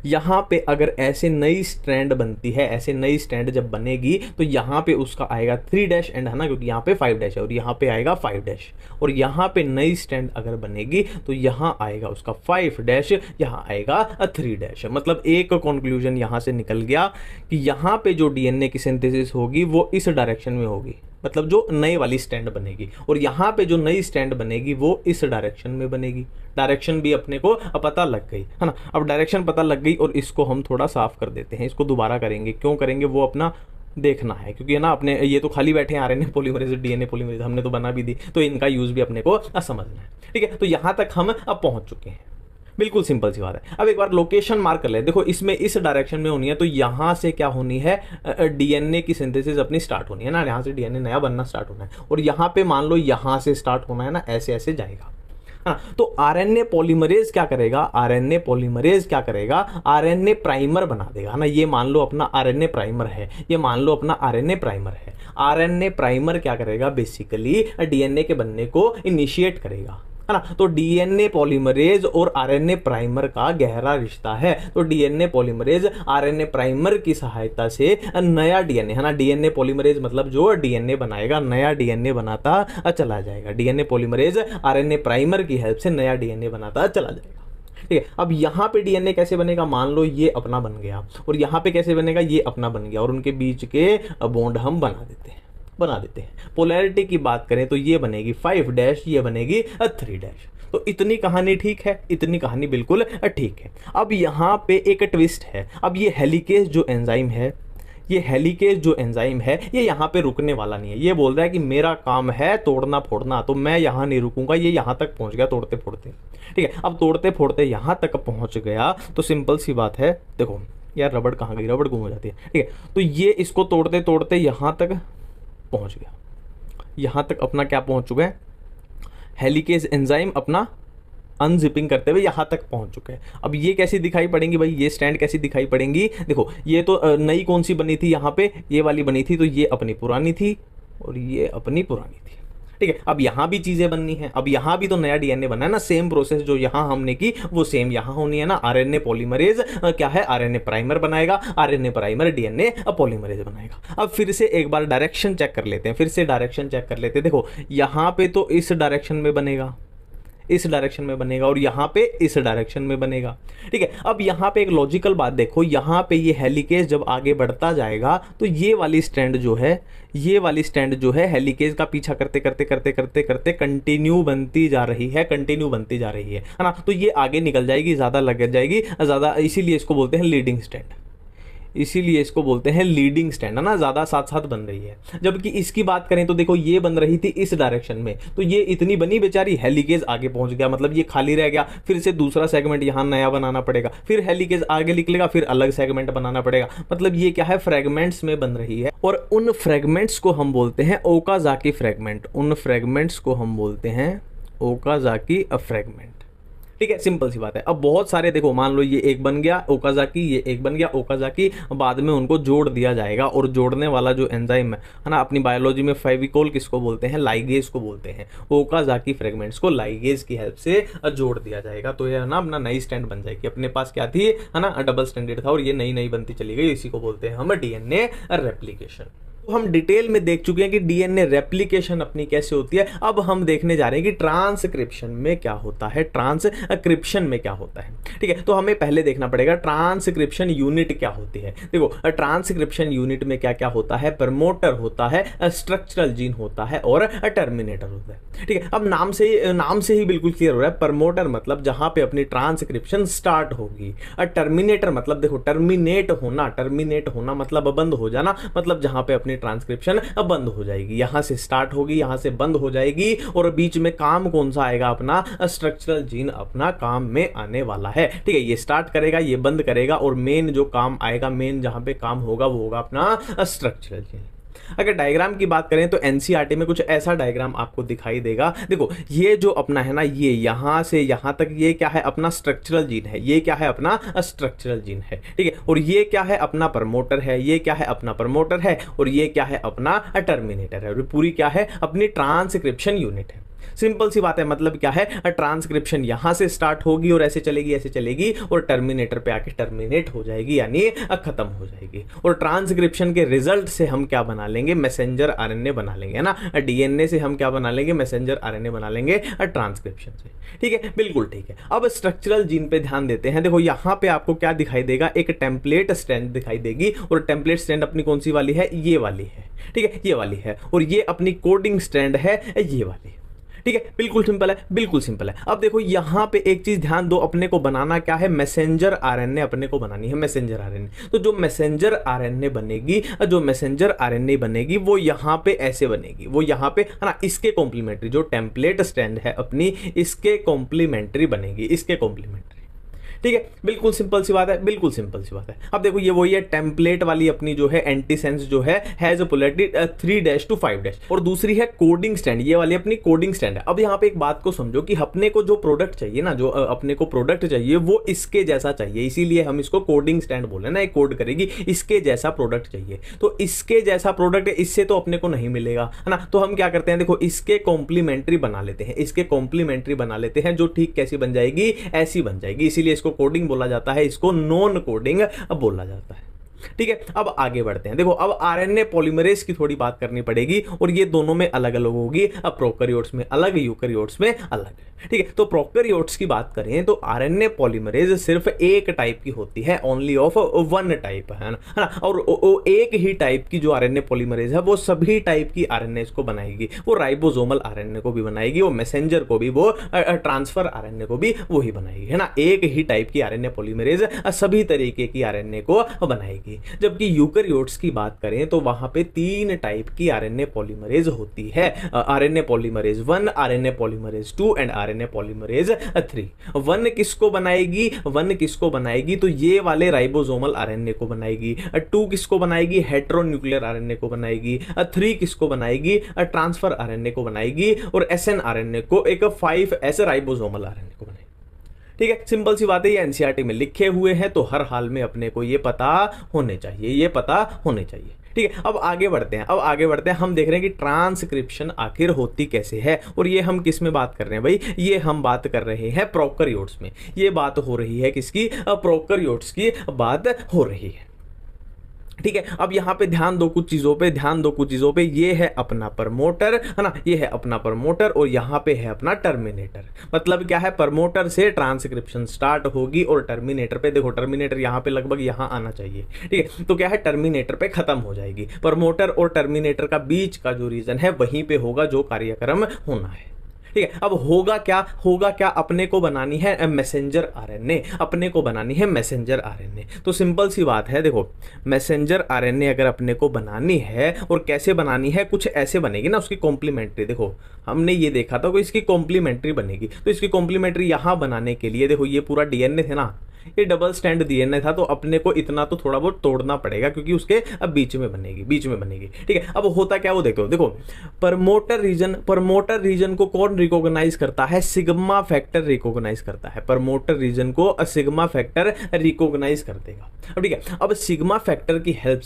यहाँ पे अगर ऐसे नई स्ट्रैंड बनती है, ऐसे नई स्ट्रैंड जब बनेगी तो यहाँ पे उसका आएगा 3 डैश एंड, है ना, क्योंकि यहाँ पे 5 डैश है और यहाँ पे आएगा 5 डैश। और यहाँ पे नई स्ट्रैंड अगर बनेगी तो यहाँ आएगा उसका 5 डैश, यहाँ आएगा 3 डैश। मतलब एक कंक्लूजन यहाँ से निकल गया कि यहाँ पे जो डीएनए की सिंथेसिस होगी वो इस डायरेक्शन में होगी, मतलब जो नई वाली स्टैंड बनेगी, और यहाँ पे जो नई स्टैंड बनेगी वो इस डायरेक्शन में बनेगी। डायरेक्शन भी अपने को पता लग गई, है ना। अब डायरेक्शन पता लग गई और इसको हम थोड़ा साफ कर देते हैं, इसको दोबारा करेंगे। क्यों करेंगे वो अपना देखना है, क्योंकि है ना अपने ये तो खाली बैठे हैं आरएनए पॉलीमरेज, डीएनए पॉलीमरेज हमने तो बना भी दी, तो इनका यूज भी अपने को समझना है। ठीक है, तो यहाँ तक हम अब पहुँच चुके हैं, बिल्कुल सिंपल सी बात है। अब एक बार लोकेशन मार्क कर ले, देखो इसमें इस डायरेक्शन में होनी है, तो यहाँ से क्या होनी है, डीएनए की सिंथेसिस अपनी स्टार्ट होनी है ना, यहाँ से डीएनए नया बनना स्टार्ट होना है। और यहाँ पे मान लो यहाँ से स्टार्ट होना है ना, ऐसे ऐसे जाएगा। हाँ, तो आरएनए पॉलीमरेज क्या करेगा, आरएनए पॉलीमरेज क्या करेगा, आरएनए प्राइमर बना देगा ना। ये मान लो अपना आरएनए प्राइमर है, ये मान लो अपना आरएनए प्राइमर है। आरएनए प्राइमर क्या करेगा, बेसिकली डीएनए के बनने को इनिशिएट करेगा, है ना। तो डीएनए पॉलीमरेज और आरएनए प्राइमर का गहरा रिश्ता है। तो डीएनए पॉलीमरेज आरएनए प्राइमर की सहायता से नया डीएनए, है ना, डीएनए पॉलीमरेज मतलब जो डीएनए बनाएगा, नया डीएनए बनाता चला जाएगा। डीएनए पॉलीमरेज आरएनए प्राइमर की हेल्प से नया डीएनए बनाता चला जाएगा। ठीक है, अब यहाँ पे डीएनए कैसे बनेगा, मान लो ये अपना बन गया, और यहाँ पे कैसे बनेगा, ये अपना बन गया, और उनके बीच के बॉन्ड हम बना देते हैं। पोलैरिटी की बात करें तो ये बनेगी 5 डैश, ये बनेगी 3 डैश। तो इतनी कहानी ठीक है, इतनी कहानी बिल्कुल ठीक है। अब यहाँ पे एक ट्विस्ट है। अब ये हेलिकेज जो एंजाइम है, ये हेलिकेज जो एंजाइम है, ये यहाँ पे रुकने वाला नहीं है। ये बोल रहा है कि मेरा काम है तोड़ना फोड़ना, तो मैं यहाँ नहीं रुकूंगा। ये यहाँ तक पहुँच गया तोड़ते फोड़ते, ठीक है। अब तोड़ते फोड़ते यहाँ तक पहुँच गया तो सिंपल सी बात है, देखो यार रबड़ कहाँ गई, रबड़ गुम हो जाती है, ठीक है। तो ये इसको तोड़ते तोड़ते यहाँ तक पहुंच गया, यहां तक अपना क्या पहुंच चुका है, हेलिकेज एंजाइम अपना अनजिपिंग करते हुए यहां तक पहुंच चुके हैं। अब ये कैसी दिखाई पड़ेंगी भाई, ये स्टैंड कैसी दिखाई पड़ेंगी, देखो ये तो नई कौन सी बनी थी, यहाँ पे ये वाली बनी थी, तो ये अपनी पुरानी थी और ये अपनी पुरानी थी, ठीक है। अब यहाँ भी चीजें बननी है, अब यहाँ भी तो नया डीएनए बना है ना। सेम प्रोसेस जो यहाँ हमने की वो सेम यहाँ होनी है ना। आरएनए पॉलीमरेज क्या है, आरएनए प्राइमर बनाएगा, आरएनए प्राइमर डीएनए पॉलीमरेज बनाएगा। अब फिर से एक बार डायरेक्शन चेक कर लेते हैं, फिर से डायरेक्शन चेक कर लेते हैं। देखो यहाँ पे तो इस डायरेक्शन में बनेगा, इस डायरेक्शन में बनेगा, और यहाँ पे इस डायरेक्शन में बनेगा, ठीक है। अब यहाँ पे एक लॉजिकल बात देखो, यहाँ पे ये हेलिकेज जब आगे बढ़ता जाएगा तो ये वाली स्ट्रैंड जो है, ये वाली स्ट्रैंड जो है हेलिकेज का पीछा करते करते करते करते करते कंटिन्यू बनती जा रही है, कंटिन्यू बनती जा रही है ना। तो ये आगे निकल जाएगी, ज़्यादा लग जाएगी, ज़्यादा, इसीलिए इसको बोलते हैं लीडिंग स्ट्रैंड, इसीलिए इसको बोलते हैं लीडिंग स्टैंड, है ना, ज्यादा साथ साथ बन रही है। जबकि इसकी बात करें तो देखो ये बन रही थी इस डायरेक्शन में, तो ये इतनी बनी बेचारी, हेलिकेज आगे पहुंच गया, मतलब ये खाली रह गया, फिर से दूसरा सेगमेंट यहाँ नया बनाना पड़ेगा, फिर हेलिकेज आगे निकलेगा, फिर अलग सेगमेंट बनाना पड़ेगा। मतलब ये क्या है, फ्रेगमेंट्स में बन रही है, और उन फ्रेगमेंट्स को हम बोलते हैं ओकाजाकी फ्रेगमेंट, उन फ्रेगमेंट्स को हम बोलते हैं ओकाजाकी फ्रेगमेंट, ठीक है। सिंपल सी बात है। अब बहुत सारे देखो, मान लो ये एक बन गया ओकाजाकी, ये एक बन गया ओकाजाकी, बाद में उनको जोड़ दिया जाएगा, और जोड़ने वाला जो एंजाइम है ना, अपनी बायोलॉजी में फेविकोल किसको बोलते हैं, लाइगेज को बोलते हैं। ओकाजाकी फ्रेगमेंट्स को लाइगेज की हेल्प से जोड़ दिया जाएगा, तो ये ना अपना नई स्टैंड बन जाएगी। अपने पास क्या थी, है ना, डबल स्टैंडर्ड था, और ये नई नई बनती चली गई, इसी को बोलते हैं हम डीएनए रेप्लिकेशन। तो हम डिटेल में देख चुके हैं कि डीएनए रेप्लिकेशन अपनी कैसे होती है। अब हम देखने जा रहे हैं कि ट्रांसक्रिप्शन में क्या होता है, ट्रांसक्रिप्शन में क्या होता है, ठीक है। तो हमें पहले देखना पड़ेगा ट्रांसक्रिप्शन यूनिट क्या होती है। देखो ट्रांसक्रिप्शन यूनिट में क्या क्या होता है, प्रमोटर होता है, स्ट्रक्चरल जीन होता है, और टर्मिनेटर होता है, ठीक है। अब नाम से ही बिल्कुल क्लियर हो रहा है, प्रमोटर मतलब जहां पे अपनी ट्रांसक्रिप्शन स्टार्ट होगी, और टर्मिनेटर मतलब देखो टर्मिनेट होना मतलब बंद हो जाना, मतलब जहां पे अपनी ट्रांसक्रिप्शन अब बंद हो जाएगी, यहां से स्टार्ट होगी, यहां से बंद हो जाएगी, और बीच में काम कौन सा आएगा, अपना स्ट्रक्चरल जीन अपना काम में आने वाला है, ठीक है। ये स्टार्ट करेगा, ये बंद करेगा, और मेन जो काम आएगा, मेन जहां पे काम होगा वो होगा अपना स्ट्रक्चरल जीन। अगर डायग्राम की बात करें तो एनसीईआरटी में कुछ ऐसा डायग्राम आपको दिखाई देगा। देखो ये जो अपना है ना, ये यहां से यहां तक, ये क्या है, अपना स्ट्रक्चरल जीन है, ये क्या है, अपना स्ट्रक्चरल जीन है, ठीक है। और ये क्या है, अपना प्रमोटर है, ये क्या है, अपना प्रमोटर है, और ये क्या है, अपना टर्मिनेटर है, और पूरी क्या है, अपनी ट्रांसक्रिप्शन यूनिट है। सिंपल सी बात है। मतलब क्या है, ट्रांसक्रिप्शन यहां से स्टार्ट होगी और ऐसे चलेगी और टर्मिनेटर पे आके टर्मिनेट हो जाएगी, यानी खत्म हो जाएगी। और ट्रांसक्रिप्शन के रिजल्ट से हम क्या बना लेंगे, मैसेंजर आरएनए बना लेंगे, है ना। डीएनए से हम क्या बना लेंगे, मैसेंजर आरएनए बना लेंगे ट्रांसक्रिप्शन से। ठीक है, बिल्कुल ठीक है। अब स्ट्रक्चरल जीन पे ध्यान देते हैं। देखो यहां पे आपको क्या दिखाई देगा, एक टेम्पलेट स्ट्रैंड दिखाई देगी, और टेम्पलेट स्ट्रैंड अपनी कौन सी वाली है, ये वाली है। ठीक है, ये वाली है। और ये अपनी कोडिंग स्ट्रैंड है, ये वाली। ठीक है, बिल्कुल सिंपल है, बिल्कुल सिंपल है। अब देखो यहां पे एक चीज ध्यान दो, अपने को बनाना क्या है, मैसेंजर आरएनए अपने को बनानी है, मैसेंजर आरएनए। तो जो मैसेंजर आरएनए बनेगी, वो यहां पे ऐसे बनेगी, वो यहां पे, है ना, इसके कॉम्प्लीमेंट्री, जो टेम्पलेट स्ट्रैंड है अपनी, इसके कॉम्प्लीमेंट्री बनेगी, इसके कॉम्प्लीमेंट्री। ठीक है, बिल्कुल सिंपल सी बात है, बिल्कुल सिंपल सी बात है। अब देखो ये वही है, टेम्पलेट वाली अपनी जो है एंटीसेंस जो है, हैज पोलैरिटी 3' to 5', और दूसरी है कोडिंग स्टैंड, ये वाली अपनी कोडिंग स्टैंड है। अब यहाँ पे एक बात को समझो कि अपने को जो प्रोडक्ट चाहिए ना, जो अपने को प्रोडक्ट चाहिए वो इसके जैसा चाहिए, इसीलिए हम इसको कोडिंग स्टैंड बोले ना, एक कोड करेगी, इसके जैसा प्रोडक्ट चाहिए। तो इसके जैसा प्रोडक्ट इससे तो अपने को नहीं मिलेगा, है ना। तो हम क्या करते हैं, देखो इसके कॉम्प्लीमेंट्री बना लेते हैं, इसके कॉम्प्लीमेंट्री बना लेते हैं, जो ठीक कैसी बन जाएगी, ऐसी बन जाएगी। इसीलिए इसको कोडिंग बोला जाता है, इसको नॉन कोडिंग बोला जाता है। ठीक है, अब आगे बढ़ते हैं। देखो अब आरएनए पॉलीमरेज की थोड़ी बात करनी पड़ेगी, और ये दोनों में अलग अलग होगी। अब प्रोकैरियोट्स में अलग, यूकैरियोट्स में अलग। ठीक है, तो प्रोकैरियोट्स की बात करें तो आरएनए पॉलीमरेज सिर्फ एक टाइप की होती है, ओनली ऑफ वन टाइप, है ना। और एक ही टाइप की जो आरएनए पॉलीमरेज है वो सभी टाइप की आरएनए को बनाएगी। वो राइबोसोमल आरएनए को भी बनाएगी, वो मैसेंजर को भी, वो ट्रांसफर आरएनए को भी वो ही बनाएगी, है ना। एक ही टाइप की आरएनए पॉलीमरेज सभी तरीके की आरएनए को बनाएगी। जबकि यूकैरियोट्स की बात करें तो वहां पे 3 टाइप की आरएनए पॉलीमरेज होती है, RNA polymerase 1, RNA polymerase 2 and RNA polymerase 3। 1 किसको बनाएगी, तो ये वाले राइबोसोमल आरएनए को बनाएगी। 2 किसको बनाएगी, हेटेरोन्यूक्लियर आरएनए को बनाएगी। 3 किसको बनाएगी, ट्रांसफर आरएनए को बनाएगी। और एसएन आरएनए को, एक 5S राइबोसोमल आरएनए को बनाएगी। ठीक है, सिंपल सी बात है, ये एनसीईआरटी में लिखे हुए हैं, तो हर हाल में अपने को ये पता होने चाहिए, ठीक है। अब आगे बढ़ते हैं, हम देख रहे हैं कि ट्रांसक्रिप्शन आखिर होती कैसे है, और ये हम किस में बात कर रहे हैं भाई, ये हम बात कर रहे हैं प्रोकैरियोट्स में। ये बात हो रही है किसकी, प्रोकैरियोट्स की बात हो रही है। ठीक है, अब यहां पे ध्यान दो कुछ चीजों पे, ये है अपना प्रमोटर, है ना, ये है अपना प्रमोटर, और यहां पे है अपना टर्मिनेटर। मतलब क्या है, प्रमोटर से ट्रांसक्रिप्शन स्टार्ट होगी, और टर्मिनेटर पे, देखो टर्मिनेटर यहां पे लगभग यहां आना चाहिए। ठीक है, तो क्या है, टर्मिनेटर पे खत्म हो जाएगी। प्रमोटर और टर्मिनेटर का बीच का जो रीजन है वहीं पे होगा जो कार्यक्रम होना है। ठीक है, अब होगा क्या, अपने को बनानी है मैसेंजर आरएनए, तो सिंपल सी बात है। देखो मैसेंजर आरएनए अगर अपने को बनानी है, और कैसे बनानी है, कुछ ऐसे बनेगी ना, उसकी कॉम्प्लीमेंट्री। देखो हमने ये देखा था कि इसकी कॉम्प्लीमेंट्री बनेगी, तो इसकी कॉम्प्लीमेंट्री यहां बनाने के लिए, देखो ये पूरा डीएनए थे ना, ये डबल स्टैंड डीएनए था, तो अपने को इतना तो थोड़ा बहुत तोड़ना पड़ेगा, क्योंकि उसके अब बीच में बनेगी। ठीक है, अब होता क्या, वो देखो प्रमोटर रीजन को कौन रिकॉग्नाइज करता है, सिग्मा फैक्टर रिकॉग्नाइज करता है। प्रमोटर रीजन को सिग्मा फैक्टर रिकॉग्नाइज कर देगा। अब ठीक है, अब सिग्मा फैक्टर की हेल्प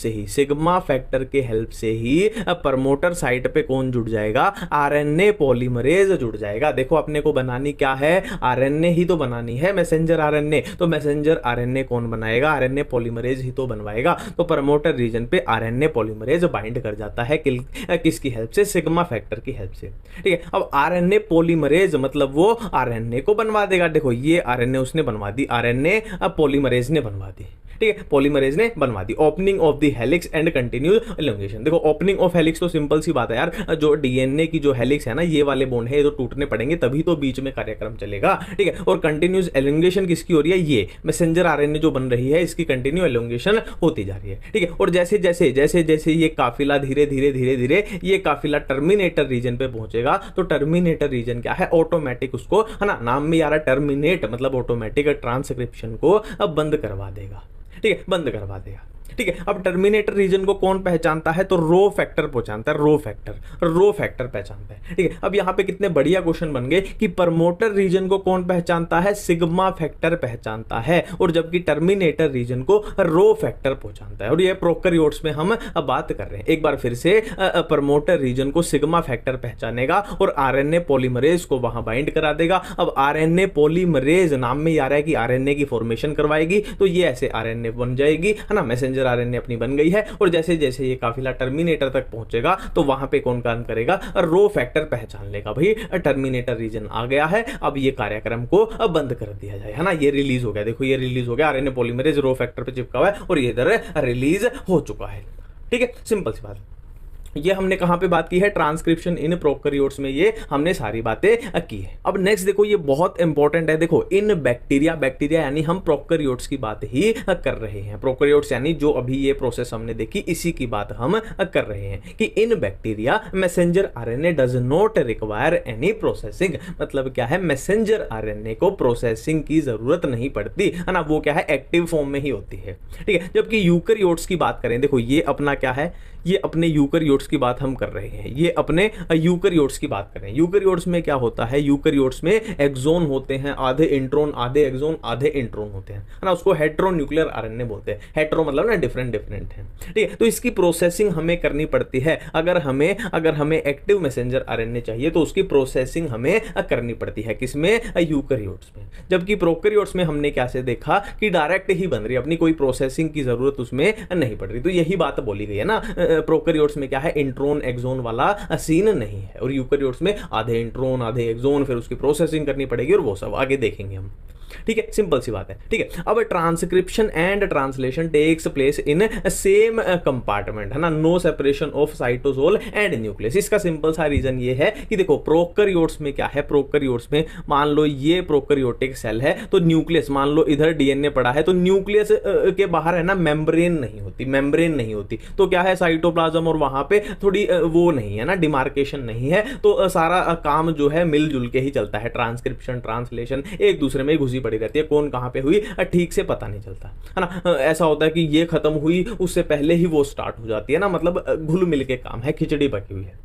से ही प्रमोटर साइट पे कौन जुड़ जाएगा, आरएनए पॉलीमरेज जुड़ जाएगा। देखो अपने को बनानी क्या है, आरएनए ही तो बनानी है, मैसेंजर आरएनए। तो मैसेंजर आरएनए कौन बनाएगा, आरएनए पॉलीमरेज ही तो बनवाएगा। तो प्रमोटर रीजन पे आरएनए पॉलीमरेज बाइंड कर जाता है, किसकी हेल्प से, सिग्मा फैक्टर की हेल्प से। ठीक है, अब आरएनए पॉलीमरेज मतलब वो आरएनए को बनवा देगा। देखो ये आरएनए उसने बनवा दी, आरएनए पॉलीमरेज ने बनवा दी। ठीक है, पॉलीमरेज ने बनवा दी। Opening of the helix and continuous elongation. देखो ओपनिंग ऑफ हेलिक्स तो सिंपल सी बात है यार, जो डीएनए की जो हेलिक्स है ना, ये वाले बॉन्ड है, ये तो टूटने पड़ेंगे, तभी तो बीच में कार्यक्रम चलेगा। ठीक है, और कंटिन्यूस एलोंगेशन किसकी हो रही है, ये मैसेंजर आरएनए जो बन रही है, इसकी कंटिन्यू एलोंगेशन होती जा रही है। ठीक है, और जैसे जैसे ये काफिला धीरे धीरे ये काफिला टर्मिनेटर रीजन पे पहुंचेगा, तो टर्मिनेटर रीजन क्या है, ऑटोमेटिक उसको, है ना, नाम में आ रहा है टर्मिनेट, मतलब ऑटोमेटिक ट्रांसक्रिप्शन को अब बंद करवा देगा। ठीक है, बंद करवा देगा। ठीक है। अब टर्मिनेटर रीजन को कौन पहचानता है, तो रो फैक्टर पहचानता है, रो फैक्टर पहचानता है। ठीक है। अब यहां पे कितने बढ़िया क्वेश्चन बन गए कि प्रमोटर रीजन को कौन पहचानता है, सिग्मा फैक्टर पहचानता है, और जबकि टर्मिनेटर रीजन को रो फैक्टर पहचानता है। और ये प्रोकैरियोट्स में हम बात कर रहे हैं। एक बार फिर से प्रमोटर रीजन को सिग्मा फैक्टर पहचानेगा और आरएनए पॉलीमरेज को वहां बाइंड करा देगा। अब आरएनए पॉलीमरेज नाम में ही आ रहा है कि आरएनए की फॉर्मेशन करवाएगी, तो ये ऐसे आरएनए बन जाएगी, है ना, मैसेंजर आरएनए अपनी बन गई है। और जैसे जैसे ये काफिला टर्मिनेटर तक पहुंचेगा तो वहां पे कौन काम करेगा, रो फैक्टर पहचान लेगा, भाई टर्मिनेटर रीजन आ गया है, अब ये कार्यक्रम को बंद कर दिया जाए, है ना। ये रिलीज हो गया, देखो ये रिलीज हो गया, आरएनए पॉलीमरेज रो फैक्टर पे चिपका हुआ है और ये इधर रिलीज हो चुका है। ठीक है, सिंपल सी बात। ये हमने कहां पे बात की है, ट्रांसक्रिप्शन इन प्रोकैरियोट्स में ये हमने सारी बातें की है। अब नेक्स्ट देखो, ये बहुत इंपॉर्टेंट है, देखो इन बैक्टीरिया यानी हम प्रोकैरियोट्स की बात ही कर रहे हैं। प्रोकैरियोट्स यानी जो अभी ये प्रोसेस हमने देखी, इसी की बात हम कर रहे हैं कि इन bacteria messenger RNA does not require any processing. मतलब क्या है, मैसेंजर आरएनए को प्रोसेसिंग की जरूरत नहीं पड़ती, है ना, वो क्या है, एक्टिव फॉर्म में ही होती है। ठीक है। जबकि यूकैरियोट्स की बात करें, देखो ये अपना क्या है, ये अपने यूकैरियोट्स की बात हम कर रहे हैं, ये अपने यूकैरियोट्स की बात कर रहे हैं। यूकैरियोट्स में क्या होता है, यूकैरियोट्स में एक्सोन होते हैं, आधे इंट्रोन आधे एक्सोन आधे इंट्रोन होते हैं, है ना, उसको हेटेरोन्यूक्लियर आरएनए बोलते हैं। हेटेरो मतलब ना डिफरेंट है। ठीक है। तो इसकी प्रोसेसिंग हमें करनी पड़ती है। अगर हमें एक्टिव मैसेंजर आरएनए चाहिए तो उसकी प्रोसेसिंग हमें करनी पड़ती है, किसमें, यूकैरियोट्स में। जबकि प्रोकैरियोट्स में हमने क्या से देखा कि डायरेक्ट ही बन रही है, अपनी कोई प्रोसेसिंग की जरूरत उसमें नहीं पड़ रही। तो यही बात बोली गई है ना, प्रोकैरियोट्स में क्या है, इंट्रोन एक्सोन वाला सीन नहीं है, और यूकैरियोट्स में आधे इंट्रोन आधे एक्सोन, फिर उसकी प्रोसेसिंग करनी पड़ेगी, और वो सब आगे देखेंगे हम। ठीक है, सिंपल सी बात है। ठीक है। अब transcription and translation takes place in same compartment, है ना, no separation of cytosol and nucleus. इसका सिंपल सा रीजन ये है कि देखो प्रोकैरियोट्स में क्या है, प्रोकैरियोट्स में मान लो ये प्रोकैरियोटिक सेल है, तो न्यूक्लियस मान लो इधर डीएनए पड़ा है, तो न्यूक्लियस के बाहर है ना मेम्ब्रेन नहीं होती, तो क्या है, साइटोप्लाज्म, और वहां पे थोड़ी वो नहीं है ना, डिमार्केशन नहीं है, तो सारा काम जो है मिलजुल के ही चलता है। ट्रांसक्रिप्शन ट्रांसलेशन एक दूसरे में घुसी पड़ी रहती है, कौन कहां पे हुई ठीक से पता नहीं चलता, है ना। ऐसा होता है कि ये खत्म हुई उससे पहले ही वो स्टार्ट हो जाती है ना, मतलब घुल मिल के काम है, खिचड़ी पकी हुई है।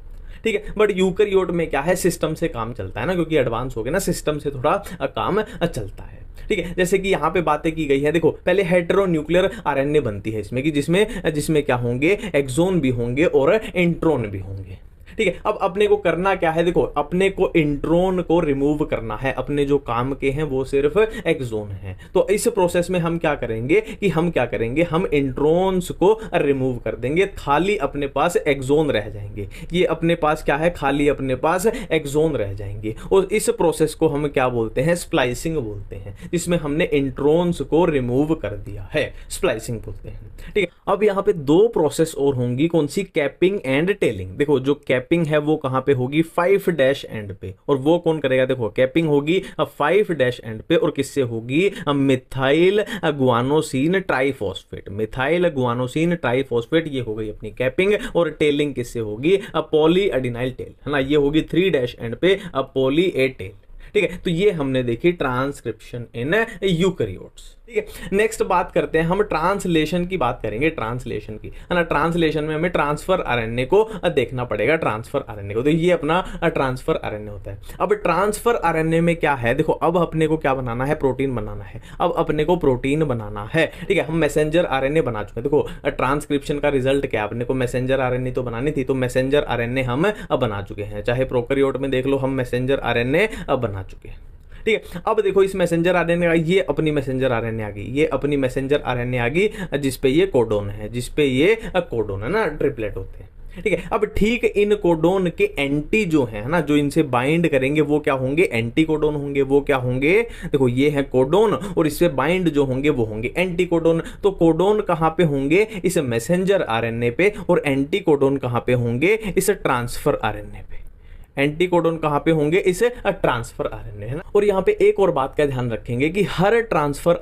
ठीक है। बट यूकैरियोट में क्या है, सिस्टम से काम चलता है ना, क्योंकि एडवांस हो गए ना, सिस्टम से थोड़ा काम चलता है। ठीक है। जैसे कि यहां पे बातें की गई है, देखो पहले हेटेरोन्यूक्लियर आरएनए बनती है इसमें, कि जिसमें क्या होंगे, एक्सोन भी होंगे और इंट्रोन भी होंगे। ठीक है। अब अपने को करना क्या है, देखो अपने को इंट्रोन को रिमूव करना है, अपने जो काम के हैं वो सिर्फ एक्सोन है। तो इस प्रोसेस में हम क्या करेंगे हम इंट्रोन्स को रिमूव कर देंगे, खाली अपने पास एक्सोन रह जाएंगे। ये अपने पास क्या है, खाली अपने पास एक्सोन रह जाएंगे, और इस प्रोसेस को हम क्या बोलते हैं, स्प्लाइसिंग बोलते हैं, जिसमें हमने इंट्रोन्स को रिमूव कर दिया है, स्प्लाइसिंग बोलते हैं। ठीक है। अब यहाँ पे दो प्रोसेस और होंगी, कौन सी, कैपिंग एंड टेलिंग। देखो जो कैपिंग है वो कहां पे होगी, 5' एंड पे, और वो कौन करेगा, देखो कैपिंग होगी 5' एंड पे, और किससे होगी, methyl guanosine triphosphate, methyl guanosine triphosphate, ये हो गई अपनी कैपिंग। और टेलिंग किससे होगी, पॉली एडिनाइल टेल, है ना, ये होगी 3' एंड पे, पॉली ए टेल। ठीक है। तो ये हमने देखी ट्रांसक्रिप्शन इन यूकैरियोट्स। ठीक है। नेक्स्ट बात करते हैं हम ट्रांसलेशन की, बात करेंगे ट्रांसलेशन की, है ना। ट्रांसलेशन में हमें ट्रांसफर आरएनए को देखना पड़ेगा, ट्रांसफर आरएनए को, तो ये अपना ट्रांसफर आरएनए होता है। अब ट्रांसफर आरएनए में क्या है, देखो अब अपने को क्या बनाना है, प्रोटीन बनाना है। अब अपने को प्रोटीन बनाना है। ठीक है। हम मैसेंजर आरएनए बना चुके हैं, देखो ट्रांसक्रिप्शन का रिजल्ट क्या, अपने को मैसेंजर आरएनए तो बनानी थी, तो मैसेंजर आरएनए हम बना चुके हैं। चाहे प्रोकैरियोट में देख लो, हम मैसेंजर आरएनए बना चुके हैं। ठीक है। अब देखो इस मैसेंजर आरएनए का, ये अपनी मैसेंजर आरएनए आ गई, ये अपनी मैसेंजर आरएनए आ गई, जिसपे ये कोडोन है, है ना, ट्रिपलेट होते हैं। ठीक है। अब ठीक इन कोडोन के एंटी जो है ना, जो इनसे बाइंड करेंगे वो क्या होंगे, एंटी कोडोन होंगे। वो क्या होंगे, देखो ये है कोडोन, और इससे बाइंड जो होंगे वो होंगे एंटी कोडोन। तो कोडोन कहां पे होंगे, इस मैसेंजर आरएनए पे, और एंटी कोडोन कहां पे होंगे, इस ट्रांसफर आरएनए पे। एंटी कोडोन कहाँ पे होंगे, इस ट्रांसफर आरएनए, है ना। और यहाँ पे एक और बात का ध्यान रखेंगे कि हर ट्रांसफर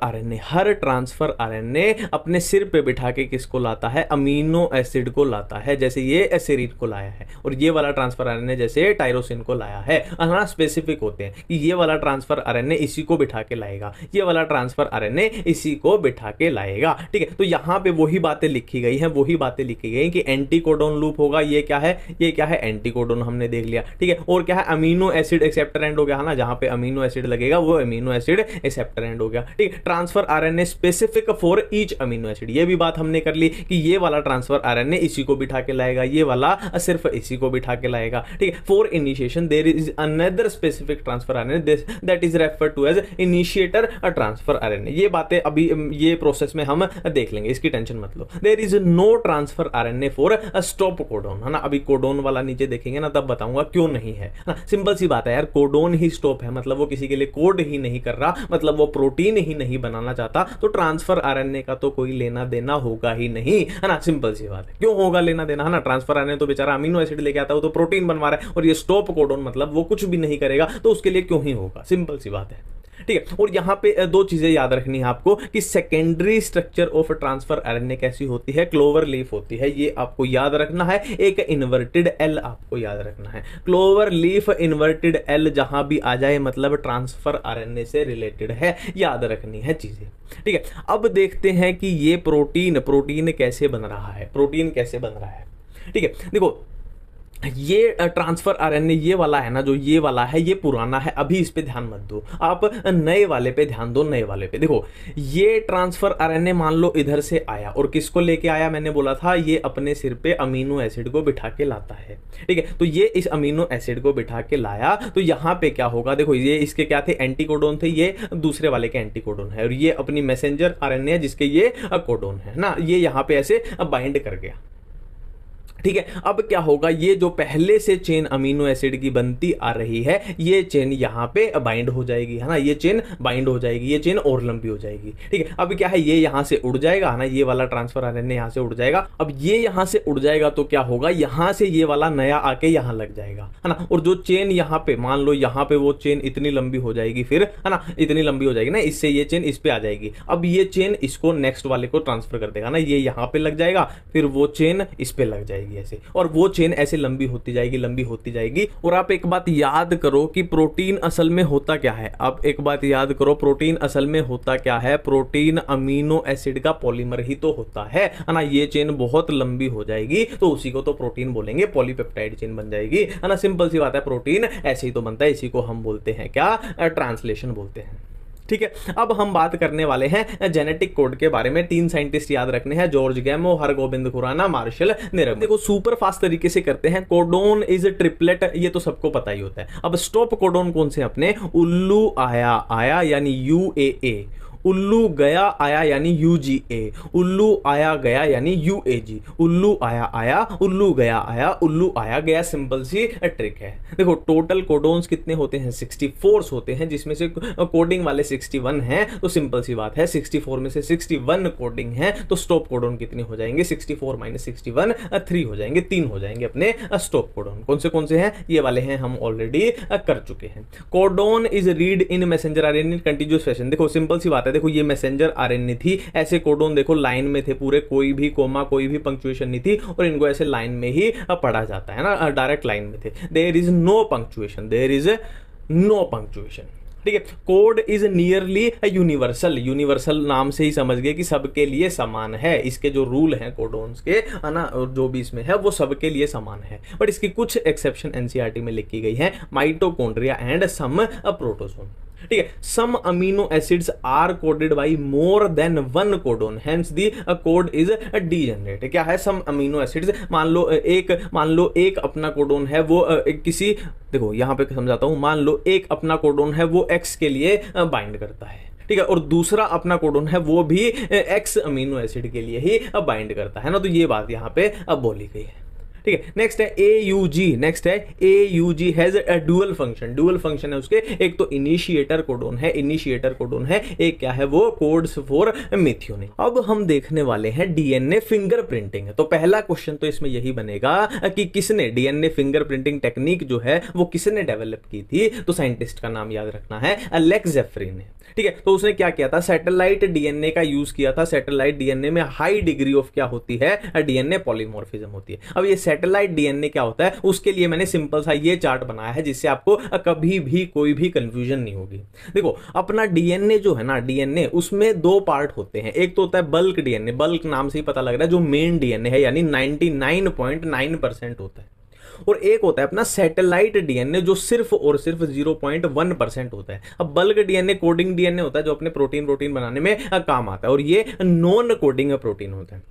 आरएनए अपने सिर पे बिठा के किसको लाता है, अमीनो एसिड को लाता है, जैसे ये एसेरीन को लाया है, और ये वाला ट्रांसफर आरएनए जैसे टायरोसिन को लाया है। हाँ, स्पेसिफिक होते हैं कि ये वाला ट्रांसफर आरएनए इसी को बिठा के लाएगा, ये वाला ट्रांसफर आरएनए इसी को बिठा के लाएगा, ठीक है। तो यहाँ पे वही बातें लिखी गई हैं, कि एंटी कोडोन लूप होगा, ये क्या है, एंटी कोडोन हमने देख लिया, ठीक है। और क्या है, अमीनो एसिड एक्सेप्टर एंड हो गया, है ना, जहां पे अमीनो एसिड लगेगा वो अमीनो एसिड एक्सेप्टर एंड हो गया, ठीक है। Transfer RNA specific for each amino acid, ये भी बात हमने कर ली कि ये वाला ट्रांसफर आरएनए इसी को बिठा के लाएगा, ये वाला सिर्फ इसी को बिठा के लाएगा, ठीक है। For initiation there is another specific transfer RNA that is referred to as initiator transfer RNA. ये बातें अभी ये प्रोसेस में हम देख लेंगे, इसकी टेंशन मत लो। There is no transfer RNA for stop codon, है ना। अभी कोडोन वाला नीचे देखेंगे ना, तब बताऊंगा क्यों नहीं है ना। सिंपल सी बात है यार, कोडोन ही स्टॉप है, मतलब वो किसी के लिए कोड ही नहीं कर रहा, मतलब वो प्रोटीन ही नहीं बनाना चाहता, तो ट्रांसफर आरएनए का तो कोई लेना देना होगा ही नहीं, है ना। सिंपल सी बात है, क्यों होगा लेना देना, है ना। ट्रांसफर आरएनए तो बेचारा अमीनो एसिड लेके आता है, वो तो प्रोटीन बनवा रहा है, और ये स्टॉप कोडोन मतलब वो कुछ भी नहीं करेगा, तो उसके लिए क्यों ही होगा, सिंपल सी बात है, ठीक है। और यहां पे दो चीजें याद रखनी है आपको कि secondary structure of transfer RNA कैसी होती है, क्लोवर लीफ होती है, ये आपको याद रखना है। एक इन्वर्टेड एल आपको याद रखना है, क्लोवर लीफ इन्वर्टेड एल जहां भी आ जाए मतलब ट्रांसफर आरएनए से रिलेटेड है, याद रखनी है चीजें, ठीक है। अब देखते हैं कि ये प्रोटीन कैसे बन रहा है, ठीक है। देखो ये ट्रांसफर आरएनए ये वाला है ना, जो ये वाला है ये पुराना है, अभी इस पे ध्यान मत दो, आप नए वाले पे ध्यान दो। नए वाले पे देखो, ये ट्रांसफर आरएनए मान लो इधर से आया, और किसको लेके आया, मैंने बोला था ये अपने सिर पे अमीनो एसिड को बिठा के लाता है, ठीक है। तो ये इस अमीनो एसिड को बिठा के लाया, तो यहाँ पे क्या होगा, देखो ये इसके क्या थे, एंटीकोडोन थे, ये दूसरे वाले के एंटीकोडोन है, और ये अपनी मैसेंजर आरएनए है जिसके ये कोडोन है ना, ये यहाँ पे ऐसे बाइंड कर गया, ठीक है। अब क्या होगा, ये जो पहले से चेन अमीनो एसिड की बनती आ रही है, ये चेन यहाँ पे बाइंड हो जाएगी, है ना, ये चेन बाइंड हो जाएगी, ये चेन और लंबी हो जाएगी, ठीक है। अब क्या है, ये यहाँ से उड़ जाएगा, है ना, ये वाला ट्रांसफर आरएनए यहाँ से उड़ जाएगा। अब ये यहाँ से उड़ जाएगा तो क्या होगा, यहाँ से ये वाला नया आके यहाँ लग जाएगा, है ना। और जो चेन यहाँ पे मान लो, यहाँ पे वो चेन इतनी लंबी हो जाएगी, फिर है ना, इतनी लंबी हो जाएगी ना, इससे ये चेन इस पे आ जाएगी। अब ये चेन इसको नेक्स्ट वाले को ट्रांसफर कर देगा ना, ये यहाँ पे लग जाएगा, फिर वो चेन इस पे लग जाएगी ऐसे, और वो चेन ऐसे लंबी होती जाएगी। और आप एक बात याद करो कि प्रोटीन असल में होता क्या है, प्रोटीन असल में होता क्या है, प्रोटीन अमीनो एसिड का पॉलीमर ही तो होता है ना। ये चेन बहुत लंबी हो जाएगी तो उसी को तो प्रोटीन बोलेंगे, पॉलीपेप्टाइड चेन बन जाएगी, है ना। सिंपल सी बात है, प्रोटीन ऐसे ही तो बनता है, इसी को हम बोलते हैं क्या, ट्रांसलेशन बोलते हैं, ठीक है। अब हम बात करने वाले हैं जेनेटिक कोड के बारे में। 3 साइंटिस्ट याद रखने हैं, जॉर्ज गैमो, हरगोबिंद खुराना, मार्शल निरम। देखो सुपर फास्ट तरीके से करते हैं। कोडोन इज ट्रिपलेट, ये तो सबको पता ही होता है। अब स्टॉप कोडोन कौन से अपने, उल्लू आया यानी UAA, उल्लू गया आया यानी UGA, उल्लू आया गया यानी UAG, उल्लू आया उल्लू गया आया, उल्लू आया गया। सिंपल सी ट्रिक है। देखो टोटल कोडोन्स कितने होते हैं, 64 होते हैं, जिसमें से कोडिंग वाले 61 हैं। तो सिंपल सी बात है, 64 में से 61 कोडिंग है, तो स्टॉप कोडोन कितने हो जाएंगे, 64 - 61 3 हो जाएंगे, 3 हो जाएंगे अपने स्टॉप कोडोन। कौन से हैं, ये वाले हैं, हम ऑलरेडी कर चुके हैं। Codon is read in messenger RNA continuous fashion. देखो सिंपल सी बात है, देखो ये मैसेंजर आरएनए थी, ऐसे कोडोन देखो लाइन में थे पूरे, कोई भी कोमा कोई भी पंक्चुएशन नहीं थी, और इनको ऐसे लाइन में ही पढ़ा जाता है ना, डायरेक्ट लाइन में थे। देयर इज नो पंक्चुएशन, ठीक है। कोड इज नियरली यूनिवर्सल नाम से ही समझ गए कि सबके लिए समान है। इसके जो रूल हैं कोडोन्स के, है ना, और जो भी इसमें है वो सबके लिए समान है, बट इसकी कुछ एक्सेप्शन एनसीईआरटी में लिखी गई है, माइटोकॉन्ड्रिया एंड सम प्रोटोजोन, ठीक है। Some amino acids are coded by more than 1 codon, hence the code is degenerate. क्या है, सम अमीनो एसिड्स, मान लो एक अपना कोडोन है वो किसी, देखो यहां पे समझाता हूं, मान लो एक अपना कोडोन है वो एक्स के लिए बाइंड करता है, ठीक है, और दूसरा अपना कोडोन है वो भी एक्स अमीनो एसिड के लिए ही बाइंड करता है ना। तो ये बात यहां पे बोली गई है, ठीक है। नेक्स्ट है AUG, नेक्स्ट है AUG has a dual function, dual function है उसके, एक तो इनिशिएटर कोडोन है, इनिशिएटर कोडोन है, एक क्या है वो कोड्स फॉर मेथियोनिन। अब हम देखने वाले हैं डीएनए फिंगरप्रिंटिंग। तो पहला क्वेश्चन तो इसमें यही बनेगा कि किसने डीएनए फिंगरप्रिंटिंग टेक्निक जो है वो किसने डेवलप की थी, तो साइंटिस्ट का नाम याद रखना है एलेक्स जेफरी ने। ठीक है, तो उसने क्या किया था, सैटेलाइट डीएनए का यूज किया था। सैटेलाइट डीएनए में हाई डिग्री ऑफ क्या होती है, डीएनए पॉलीमॉर्फिज्म होती है। अब ये सैटेलाइट डीएनए क्या होता है, उसके लिए मैंने सिंपल सा ये चार्ट बनाया है जिससे आपको कभी भी कोई भी कंफ्यूजन नहीं होगी। देखो अपना डीएनए जो है ना, डीएनए उसमें दो पार्ट होते हैं, एक तो होता है बल्क डीएनए, बल्क नाम से ही पता लग रहा है, जो मेन डीएनए है यानी 99.9% होता है, और एक होता है अपना सैटेलाइट डीएनए जो सिर्फ और सिर्फ 0.1% होता है। अब बल्क डीएनए कोडिंग डीएनए होता है जो अपने प्रोटीन बनाने में काम आता है, और ये नॉन कोडिंग प्रोटीन होता है।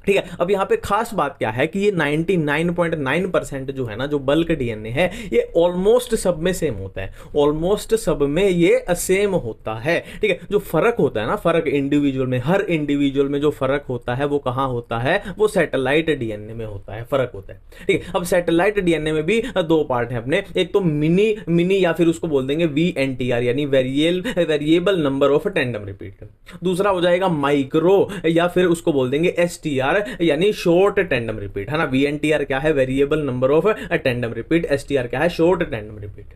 ठीक है, अब यहां पे खास बात क्या है कि ये 99.9% जो है ना, जो बल्क डीएनए है, ये ऑलमोस्ट सब में सेम होता है, ऑलमोस्ट सब में ये सेम होता है। ठीक है, जो फर्क होता है ना, फर्क इंडिविजुअल में, हर इंडिविजुअल में जो फर्क होता है वो कहां होता है, वो सैटेलाइट डीएनए में होता है, फर्क होता है। ठीक है, अब सैटेलाइट डीएनए में भी दो पार्ट है अपने, एक तो मिनी या फिर उसको बोल देंगे VNTR यानी variable number of tandem repeat, दूसरा हो जाएगा माइक्रो या फिर उसको बोल देंगे STR यानी शॉर्ट टेंडम रिपीट, है ना। VNTR क्या है, variable number of tandem repeat, STR क्या है, शॉर्ट टेंडम रिपीट।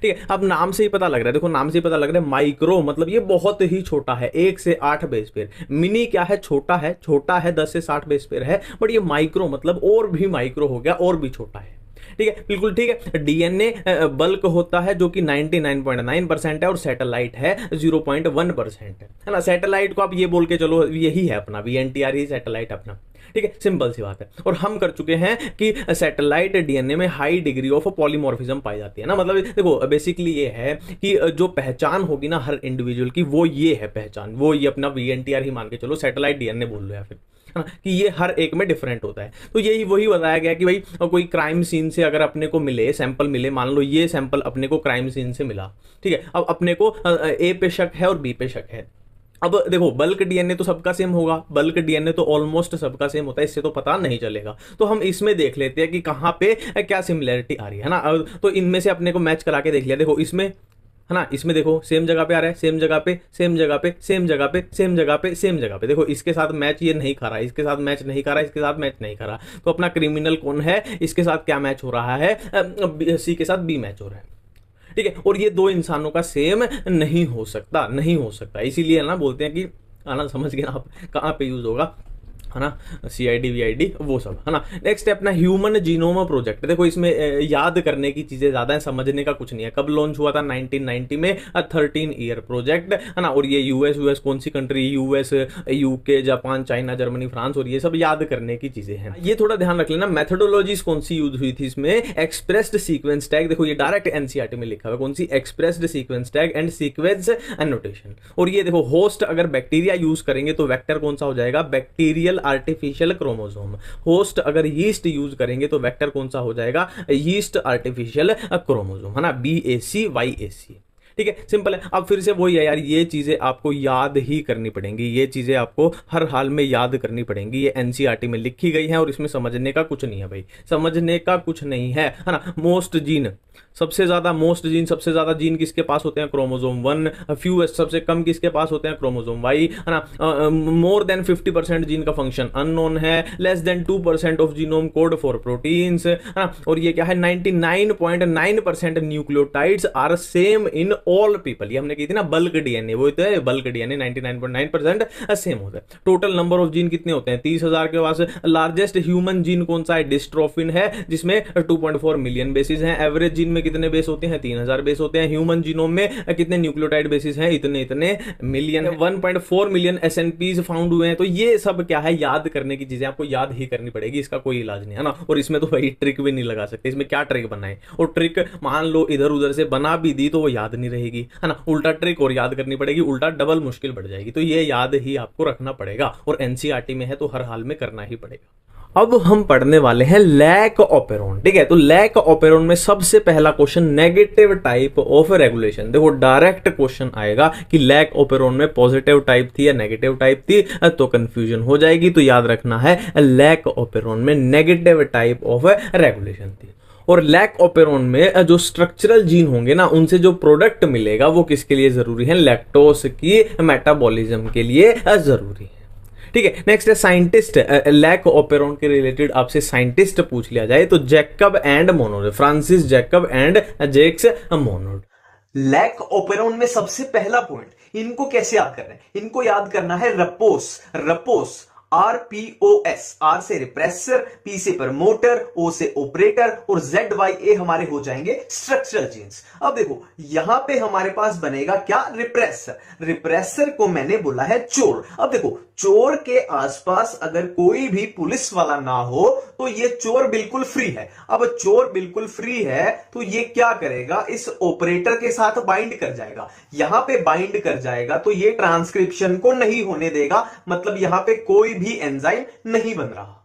ठीक है, अब नाम से ही पता लग रहा है, देखो नाम से ही पता लग रहा है, माइक्रो मतलब ये बहुत ही छोटा है, 1 से 8 बेस पेयर। मिनी क्या है, छोटा है, 10 से 60 बेस पेयर है, बट ये माइक्रो मतलब और भी माइक्रो हो गया, और भी छोटा है। ठीक है, बिल्कुल ठीक है। डीएनए बल्क होता है जो कि 99.9% है, और सैटेलाइट है 0.1% है ना। सैटेलाइट को आप ये बोल के चलो यही है अपना VNTR ही सैटेलाइट अपना। ठीक है, सिंपल सी बात है। और हम कर चुके हैं कि सैटेलाइट डीएनए में हाई डिग्री ऑफ पॉलीमॉर्फिज्म पाई जाती है ना। मतलब देखो बेसिकली ये है कि जो पहचान होगी ना हर इंडिविजुअल की, वो ये है पहचान, वो ये अपना VNTR ही मान के चलो, सैटेलाइट डीएनए बोल लो या फिर, है ना, कि ये हर एक में डिफरेंट होता है। तो यही वही बताया गया कि भाई कोई क्राइम सीन से अगर अपने को मिले सैंपल मिले, मान लो ये सैंपल अपने को क्राइम सीन से मिला, ठीक है, अब अपने को A पे शक है और B पे शक है। अब देखो बल्क डीएनए तो सबका सेम होगा, बल्क डीएनए तो ऑलमोस्ट सबका सेम होता है, इससे तो पता नहीं चलेगा। तो हम इसमें देख लेते हैं कि कहां पे क्या सिमिलरिटी आ रही है ना। तो इनमें से अपने को मैच करा के देख लिया, देखो इसमें है ना, इसमें देखो सेम जगह पे आ रहा है, सेम जगह पे, सेम जगह पे, सेम जगह पे, सेम जगह पे, सेम जगह पे। देखो इसके साथ मैच ये नहीं खा रहा, इसके साथ मैच नहीं खा रहा, इसके साथ मैच नहीं खा रहा। तो अपना क्रिमिनल कौन है, इसके साथ क्या मैच हो रहा है, C के साथ B मैच हो रहा है। ठीक है, और ये दो इंसानों का सेम नहीं हो सकता, नहीं हो सकता। इसीलिए ना बोलते हैं कि आना समझ गए आप कहाँ पे यूज होगा, है ना, CID VID वो सब, है ना। नेक्स्ट है अपना ह्यूमन जीनोम प्रोजेक्ट। देखो इसमें याद करने की चीजें ज्यादा है, समझने का कुछ नहीं है। कब लॉन्च हुआ था, 1990 में, 13 ईयर प्रोजेक्ट, है ना। और ये यूएस कौन सी country, US UK Japan China Germany France, और ये सब याद करने की चीजें हैं। ये थोड़ा ध्यान रख लेना, मेथोडोलॉजीज कौन सी यूज हुई थी इसमें, एक्सप्रेस्ड सीक्वेंस टैग, देखो ये डायरेक्ट NCERT में लिखा हुआ, कौन सी, expressed sequence tag and sequence annotation. और ये देखो होस्ट अगर बैक्टीरिया यूज करेंगे तो वेक्टर कौन सा हो जाएगा, बैक्टीरियल आर्टिफिशियल क्रोमोसोम। होस्ट अगर यीस्ट यूज करेंगे तो वेक्टर कौन सा हो जाएगा, यीस्ट आर्टिफिशियल क्रोमोसोम, है ना, BAC YAC। ठीक है, सिंपल है। अब फिर से वही है यार, ये चीजें आपको याद ही करनी पड़ेंगी, ये चीजें आपको हर हाल में याद करनी पड़ेंगी। ये NCERT में लिखी गई है और इसमें समझने का कुछ नहीं है भाई, समझने का कुछ नहीं है ना। मोस्ट जीन, सबसे ज्यादा मोस्ट जीन, सबसे ज्यादा जीन किसके पास होते हैं, क्रोमोसोम 1। फ्यूएस्ट, सबसे कम किसके पास होते हैं, क्रोमोसोम Y, है ना। मोर देन 50% जीन का फंक्शन अननोन है। Less than 2% of genome code for proteins, है ना। और ये क्या है, 99.9% nucleotides are same in all people. ये हमने की थी ना बल्क डीएनए, वो होता है बल्क डीएनए, 99.9% सेम होता है। टोटल नंबर ऑफ जीन कितने होते हैं, 30,000 के पास। लार्जेस्ट ह्यूमन जीन कौन सा है, डिस्ट्रोफिन है, जिसमें 2.4 मिलियन बेसिस हैं। एवरेज जीन में कितने बेस होते हैं, 3000 बेस होते हैं। ह्यूमन जीनोम में कितने न्यूक्लियोटाइड बेसिस हैं, इतने मिलियन। 1.4 मिलियन SNPs फाउंड हुए हैं। तो ये सब क्या है, याद करने की चीजें, आपको याद ही करनी पड़ेगी, इसका कोई इलाज नहीं है ना। और इसमें तो भाई ट्रिक भी नहीं लगा सकते, इसमें क्या ट्रिक बनाए, और ट्रिक मान लो इधर उधर से बना भी दी तो वो याद नहीं रहेगी, है ना। उल्टा ट्रिक और याद करनी पड़ेगी, उल्टा डबल मुश्किल बढ़ जाएगी। तो ये याद ही आपको रखना पड़ेगा और एनसीईआरटी में है तो हर हाल में करना ही पड़ेगा। अब हम पढ़ने वाले हैं लैक ऑपेरोन, ठीक है। तो लैक ऑपेरोन में सबसे पहला question negative type of regulation. देखो डायरेक्ट क्वेश्चन आएगा कि लैक ऑपेरोन में पॉजिटिव टाइप थी या नेगेटिव टाइप थी, तो कंफ्यूजन हो जाएगी। तो याद रखना है लैक ऑपेरोन में नेगेटिव टाइप ऑफ रेगुलेशन थी। और लैक ऑपेरोन में जो स्ट्रक्चरल जीन होंगे ना, उनसे जो प्रोडक्ट मिलेगा वो किसके लिए जरूरी है, लैक्टोज की मेटाबॉलिज्म के लिए जरूरी है, ठीक है। नेक्स्ट है साइंटिस्ट। लैक ऑपेरोन के रिलेटेड आपसे साइंटिस्ट पूछ लिया जाए तो Jacob and Monod, Francis Jacob and Jacques Monod. Lac operon में सबसे पहला पॉइंट, इनको कैसे याद करना है, इनको याद करना है रपोस। रपोस RPOS, R से रिप्रेसर, P से प्रमोटर, O से ऑपरेटर और ZYA हमारे हो जाएंगे स्ट्रक्चरल जीन्स। अब देखो यहां पे हमारे पास बनेगा क्या, रिप्रेसर। रिप्रेसर को मैंने बोला है चोर। अब देखो चोर के आसपास अगर कोई भी पुलिस वाला ना हो तो ये चोर बिल्कुल फ्री है। अब चोर बिल्कुल फ्री है तो ये क्या करेगा, इस ऑपरेटर के साथ बाइंड कर जाएगा। यहां पे बाइंड कर जाएगा तो ये ट्रांसक्रिप्शन को नहीं होने देगा, मतलब यहां पे कोई भी एंजाइम नहीं बन रहा।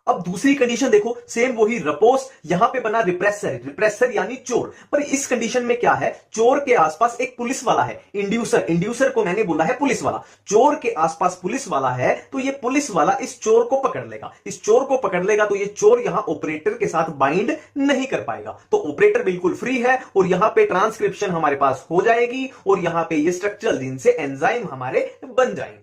अब दूसरी कंडीशन देखो, सेम वही रपोस, यहां पे बना रिप्रेसर, रिप्रेसर यानी चोर। पर इस कंडीशन में क्या है, चोर के आसपास एक पुलिस वाला है, इंड्यूसर। इंड्यूसर को मैंने बोला है पुलिस वाला। चोर के आसपास पुलिस वाला है तो ये पुलिस वाला इस चोर को पकड़ लेगा। इस चोर को पकड़ लेगा तो ये चोर यहां ऑपरेटर के साथ बाइंड नहीं कर पाएगा। तो ऑपरेटर बिल्कुल फ्री है और यहां पे ट्रांसक्रिप्शन हमारे पास हो जाएगी और यहां पे ये स्ट्रक्चरल जीन से एंजाइम हमारे बन जाएंगे।